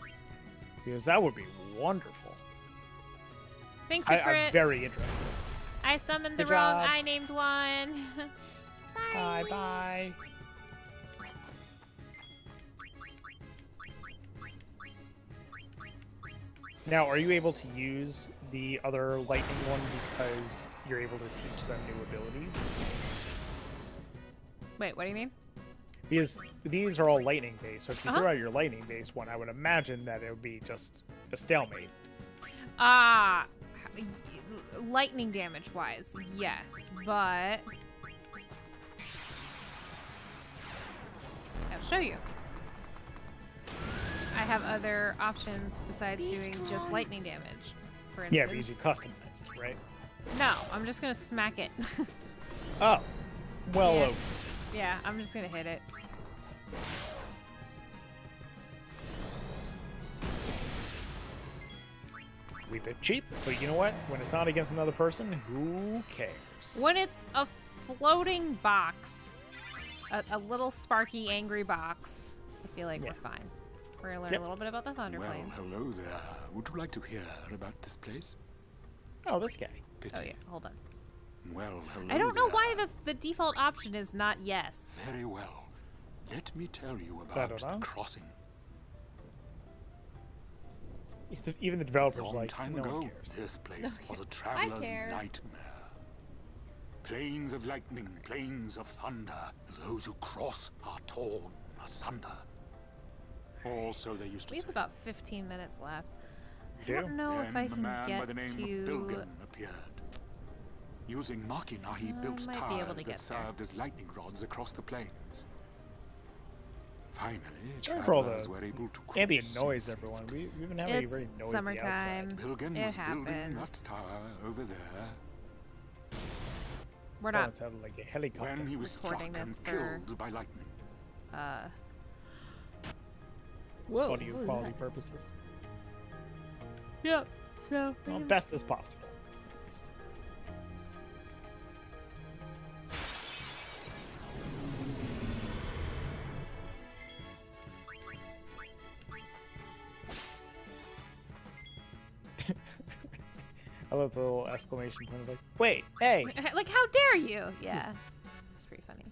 Because that would be wonderful. Thanks, Ifrit. I'm very interested. I summoned the Good wrong. job. I named one. Bye. Bye. Now, are you able to use the other lightning one because you're able to teach them new abilities? Wait, what do you mean? Because these are all lightning based, so if you throw out your lightning based one, I would imagine that it would be just a stalemate. Lightning damage wise, yes, but I'll show you. I have other options besides doing just lightning damage. For instance. Yeah, because you customized, right? No, I'm just gonna smack it. Oh, well, yeah. Yeah, I'm just gonna hit it. We bit cheap, but you know what? When it's not against another person, who cares? When it's a floating box, a little sparky, angry box, I feel like we're fine. We're gonna learn a little bit about the Thunder Flames. Well, hello there. Would you like to hear about this place? Oh, this guy. Pity. Oh yeah, hold on. Well, hello I don't know there. why the default option is not yes. Very well. Let me tell you about the crossing. Even the developers Long like, time no ago, one cares. this place was a traveler's nightmare. Plains of lightning, plains of thunder. Those who cross are torn asunder. Or so they used to We have say. about 15 minutes left. I Do? don't know if I Then a can man get by the name to. of Bilgen appeared. Using Machina, he built might be able to towers get that served as lightning rods across the plains. Finally, Sorry for all travelers the were able to cross ambient noise, safely. everyone. We've been having a very It's noisy summertime. outside. Bilgen It was building that happens. tower over there. We're That not one sounded like a helicopter. When he was struck recording this and for. killed by lightning. Whoa. Audio quality purposes. Yep. So. Well, best as possible. I love the little exclamation point of like, wait, hey! Like, how dare you? Yeah. It's pretty funny.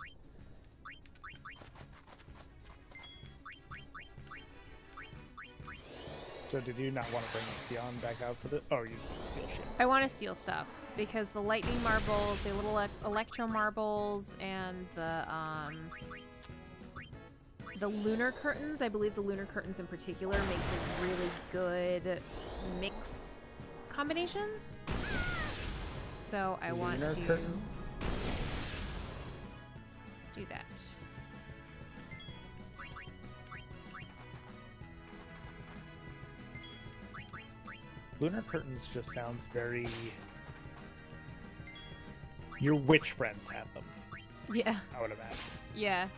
So did you not want to bring Sion back out for the? Oh, you steal shit. I want to steal stuff because the lightning marbles, the little electro marbles, and the lunar curtains. I believe the lunar curtains in particular make the really good mix combinations. So I want Lunar to curtains? do that. Lunar curtains just sounds very. Your witch friends have them. Yeah. I would imagine. Yeah.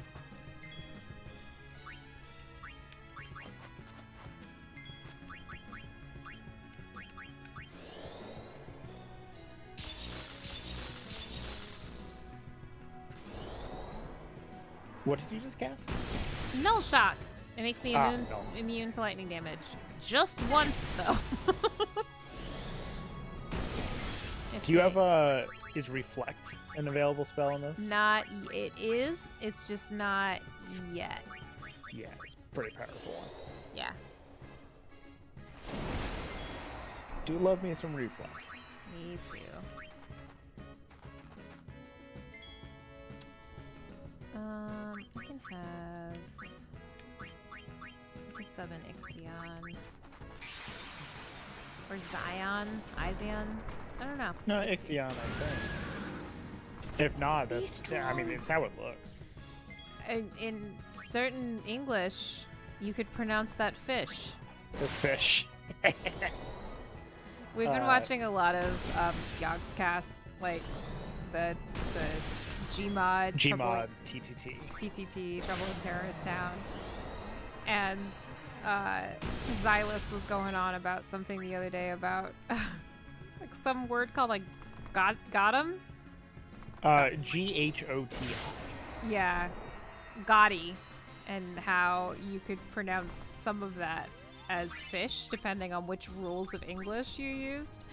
What did you just cast? Null shock. It makes me Ah, immune, no. immune to lightning damage. just once, though. Do you have is Reflect an available spell in this? It is. It's just not yet. Yeah, it's a pretty powerful one. Yeah. Do love me some Reflect. Me too. We can have... We can summon Ixion. Or Zion? Izion? I don't know. No, Ixion, I think. If not, that's... Yeah, I mean, it's how it looks. In certain English, you could pronounce that fish. The fish. We've been watching a lot of Yogscast, like the Gmod, TTT. TTT, Trouble in Terrorist Town, and Xylus was going on about something the other day about like some word called like Gotham. Ghoti. Yeah, Gotti, and how you could pronounce some of that as fish depending on which rules of English you used,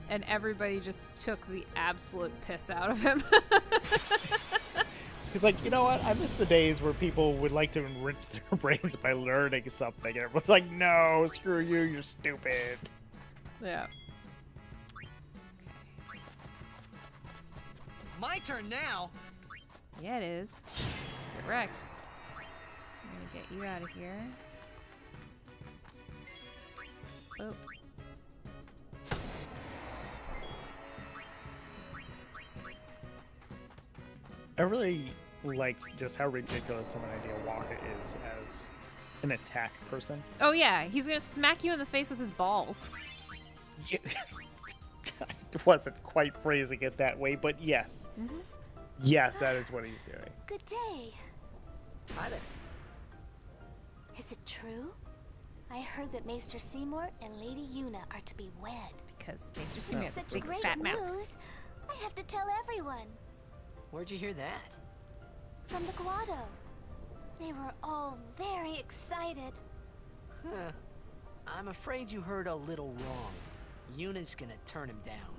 and everybody just took the absolute piss out of him. He's like, you know what? I miss the days where people would like to enrich their brains by learning something, and everyone's like, no, screw you, you're stupid. Yeah. My turn now. Yeah, it is. Get wrecked. I'm gonna get you out of here. Oh. I really like just how ridiculous of an idea Wakka is as an attack person. Oh yeah, he's gonna smack you in the face with his balls. Yeah. I wasn't quite phrasing it that way, but yes. Mm-hmm. Yes, that is what he's doing. Good day. Hi there. Is it true? I heard that Maester Seymour and Lady Yuna are to be wed. Because Maester Seymour has a Such big great fat mouth. news. I have to tell everyone. Where'd you hear that? From the grotto. They were all very excited. Huh. I'm afraid you heard a little wrong. Yuna's gonna turn him down.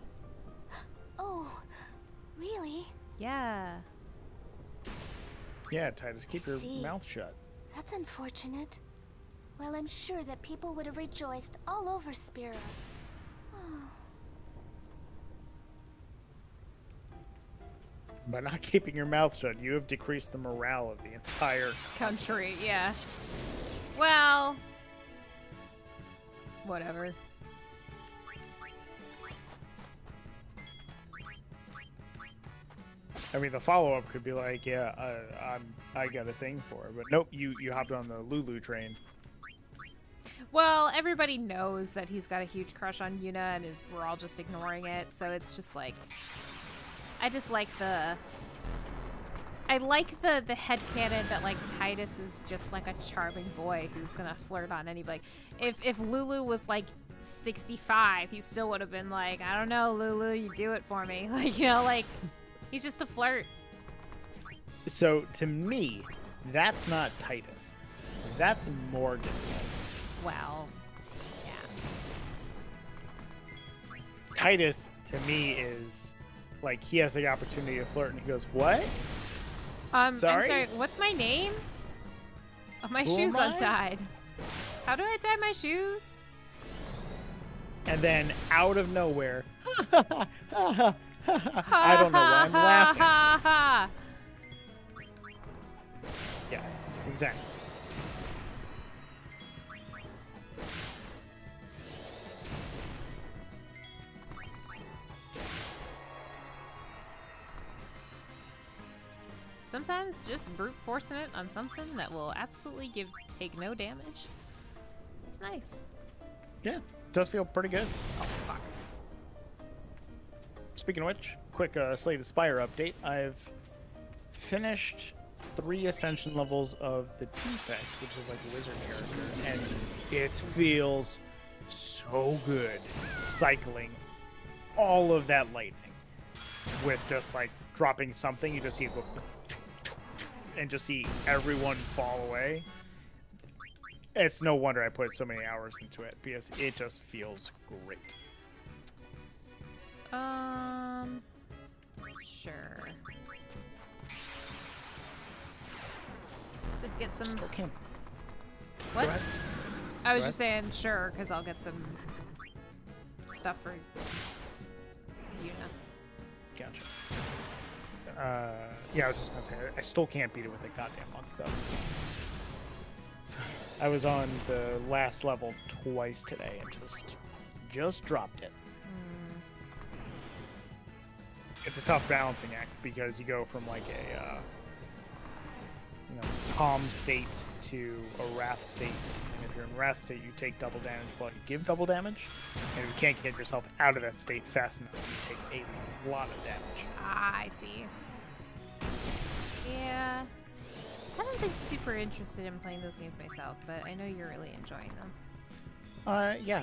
Oh, really? Yeah. Yeah, Titus, keep your See. mouth shut. That's unfortunate. Well, I'm sure that people would have rejoiced all over Spira. By not keeping your mouth shut, you have decreased the morale of the entire country. Yeah. Well, whatever. I mean, the follow-up could be like, yeah, I got a thing for her, but nope, you hopped on the Lulu train. Well, everybody knows that he's got a huge crush on Yuna, and we're all just ignoring it. So it's just like, I just like the headcanon that like Titus is just like a charming boy who's gonna flirt on anybody. If Lulu was like 65, he still would have been like, I don't know, Lulu, you do it for me. Like, you know, like. He's just a flirt. So, to me, that's not Titus. That's Morgan Titus. Well, yeah. Titus, to me, is, like, he has the opportunity to flirt, and he goes, what? Sorry? I'm sorry, what's my name? Oh, my shoes untied. How do I tie my shoes? And then, out of nowhere, I don't know why I'm laughing. Yeah, exactly. Sometimes just brute forcing it on something that will absolutely take no damage. It's nice. Yeah, does feel pretty good. Oh, fuck. Speaking of which, quick Slay the Spire update. I've finished 3 ascension levels of the Defect, which is like a wizard character, and it feels so good cycling all of that lightning with just like dropping something. You just see it go and just see everyone fall away. it's no wonder I put so many hours into it because it just feels great. Sure. Just get some. Still can't. What? I was just saying sure, because I'll get some stuff for Yuna. Gotcha. Yeah, I was just gonna say I still can't beat it with a goddamn monk though. I was on the last level twice today and just dropped it. It's a tough balancing act because you go from like a calm state to a wrath state, and if you're in wrath state, you take double damage while you give double damage, and if you can't get yourself out of that state fast enough, you take a lot of damage. Ah, I see. Yeah, I haven't been super interested in playing those games myself, but I know you're really enjoying them. Yeah.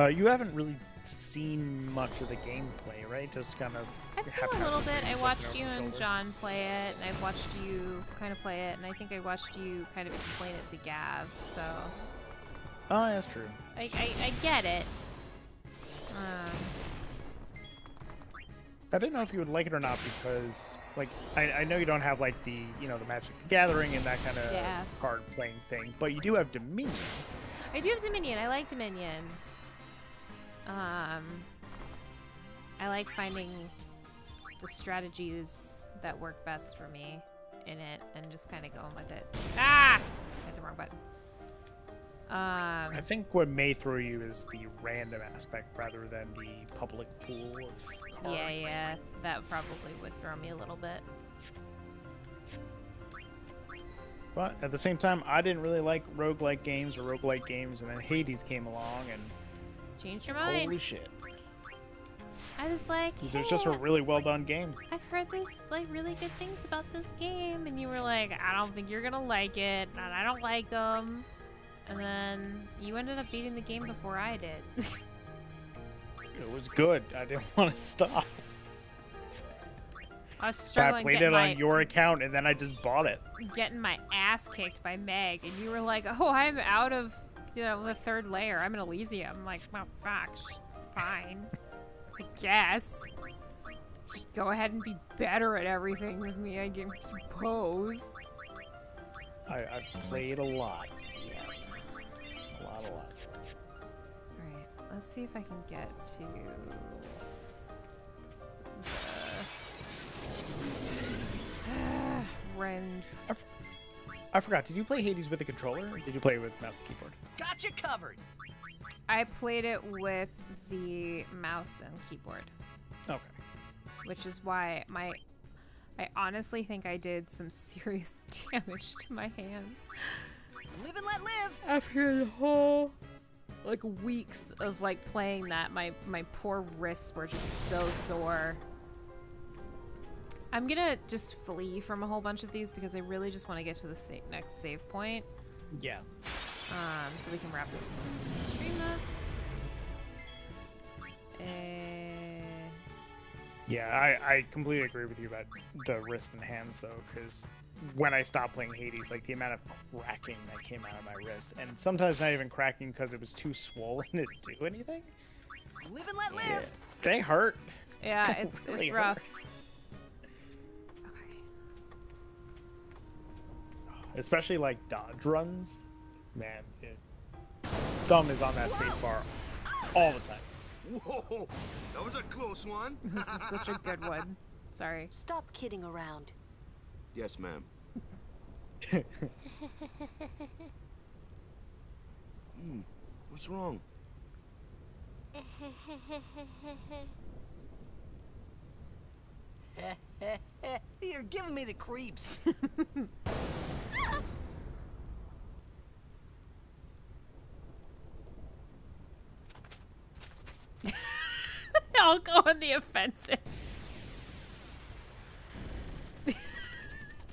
You haven't really seen much of the gameplay, right? Just kind of. I've seen a little bit. I watched you and John play it, and I've watched you kind of play it, and I think I watched you kind of explain it to Gav. So. Oh, that's true. I get it. I didn't know if you would like it or not because, like, I know you don't have like the the Magic the Gathering and that kind of card playing thing, but you do have Dominion. I do have Dominion. I like Dominion. I like finding the strategies that work best for me in it and just kind of going with it. Ah! I hit the wrong button. I think what may throw you is the random aspect rather than the public pool of cards. Yeah, that probably would throw me a little bit. But at the same time, I didn't really like roguelike games or roguelike games, and then Hades came along and changed your mind. Holy shit. I was like, hey, it's just a really well done game. I've heard this like really good things about this game, and you were like, I don't think you're gonna like it, and I don't like them. And then you ended up beating the game before I did. It was good. I didn't want to stop. I was struggling. I played it on your account, and then I just bought it. Getting my ass kicked by Meg, and you were like, "Oh, I'm out of, the third layer. I'm in Elysium." I'm like, "Well, fuck, fine, I guess. Just go ahead and be better at everything with me, I suppose." I played a lot. Yeah. A lot. Alright, let's see if I can get to Ren's. I forgot. Did you play Hades with a controller, or did you play it with mouse and keyboard? Got you covered. I played it with the mouse and keyboard. Okay. Which is why I honestly think I did some serious damage to my hands. Live and let live. After the whole weeks of playing that, my poor wrists were just so sore. I'm gonna just flee from a whole bunch of these because I really just want to get to the next save point. Yeah. So we can wrap this stream up. Yeah, I completely agree with you about the wrists and hands though, because when I stopped playing Hades, the amount of cracking that came out of my wrists, and sometimes not even cracking because it was too swollen to do anything. Live and let live. Yeah, they hurt. Yeah, it's really rough. Hurt. Especially dodge runs, man. Thumb is on that space bar all the time. Whoa, that was a close one. This is such a good one. Sorry. Stop kidding around. Yes, ma'am. What's wrong? You're giving me the creeps. I'll go on the offensive.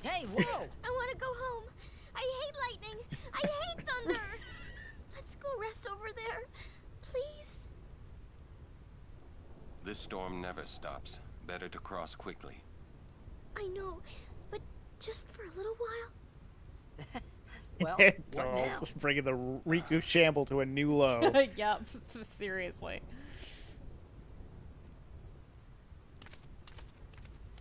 Hey, whoa! I want to go home. I hate lightning. I hate thunder. Let's go rest over there, please. This storm never stops. Better to cross quickly. I know, but just for a little while. Well, It's what all now? just bringing the Riku Shamble to a new low. Yep, seriously.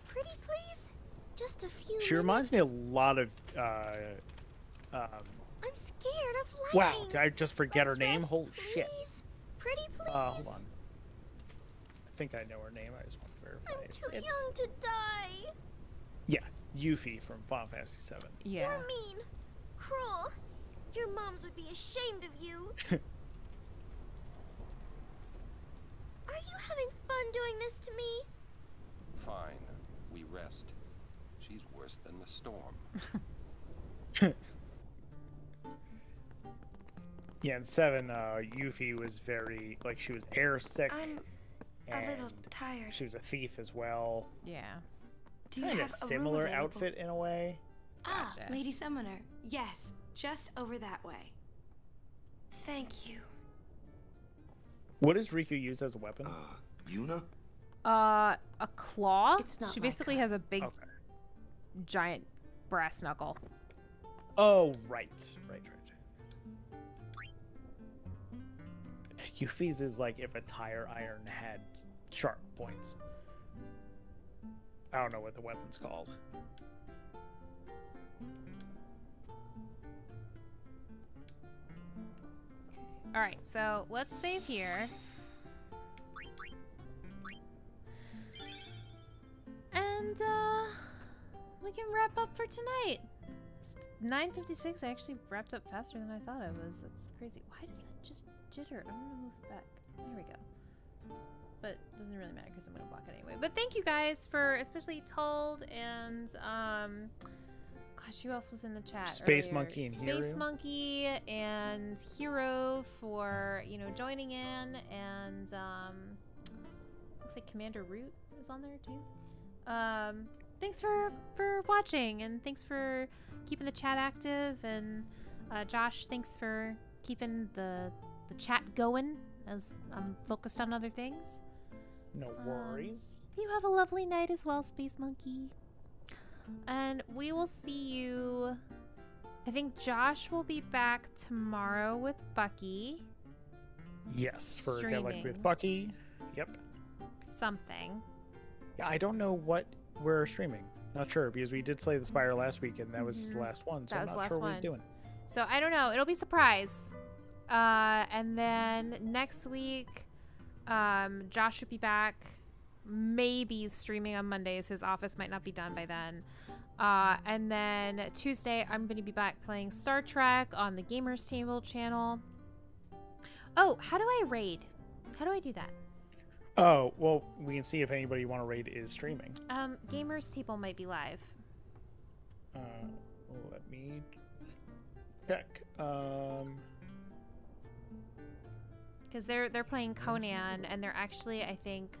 Pretty please? Just a few She reminds me a lot of. I'm scared of Wow, lightning. did I just forget her name? Rest, Holy shit. please. Pretty please. Hold on. I think I know her name. I just want to verify. I'm It's- too it's- young to die. Yeah, Yuffie from Final Fantasy VII. Yeah. You're mean, cruel. Your moms would be ashamed of you. Are you having fun doing this to me? Fine. We rest. She's worse than the storm. Yeah, in 7, Yuffie was very, like, she was air sick. I'm a little tired. She was a thief as well. Yeah. Do you Kind have of a room similar available? outfit in a way. Ah, Lady Summoner. Yes, just over that way. Thank you. What does Riku use as a weapon? Yuna? A claw? It's not She my basically has a big, giant brass knuckle. Oh, right. Yuffie's is like if a tire iron had sharp points. I don't know what the weapon's called. All right, so let's save here. And we can wrap up for tonight. It's 9:56. I actually wrapped up faster than I thought I was. That's crazy. Why does that just jitter? I'm gonna move it back. There we go. But it doesn't really matter because I'm gonna block it anyway. But thank you guys for, especially Told and gosh, who else was in the chat? Space earlier? Monkey and Space Hero. Monkey and Hero for joining in, and looks like Commander Root is on there too. Thanks for watching, and thanks for keeping the chat active, and Josh, thanks for keeping the chat going as I'm focused on other things. No worries. You have a lovely night as well, Space Monkey. And we will see you. I think Josh will be back tomorrow with Bucky. Yes, for Get Like Streaming. with Bucky. Yep. Something. Yeah, I don't know what we're streaming. Not sure because we did Slay the Spire last week and that was his last one, so That I'm was the not last sure what he's one. doing. So I don't know. It'll be a surprise. And then next week, Josh should be back. Maybe streaming on Mondays. His office might not be done by then. And then Tuesday, I'm going to be back playing Star Trek on the Gamers Table channel. Oh, how do I raid? How do I do that? Oh, well, we can see if anybody you want to raid is streaming. Gamers Table might be live. Let me check. Because they're playing Conan, and they're actually, I think,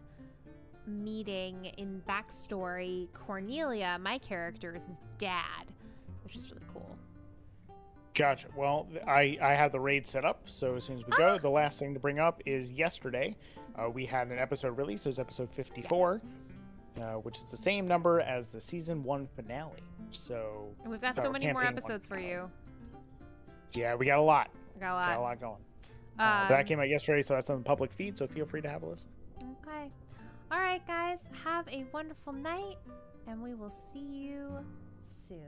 meeting in backstory Cornelia, my character's dad, which is really cool. Gotcha. Well, I have the raid set up, so as soon as we go, the last thing to bring up is yesterday. We had an episode release. It was episode 54, which is the same number as the season 1 finale. So And we've got so many more episodes for you. Yeah, we got a lot. We got a lot. Got a lot going. That came out yesterday, so that's on the public feed. So feel free to have a listen. Okay. All right, guys. Have a wonderful night, and we will see you soon.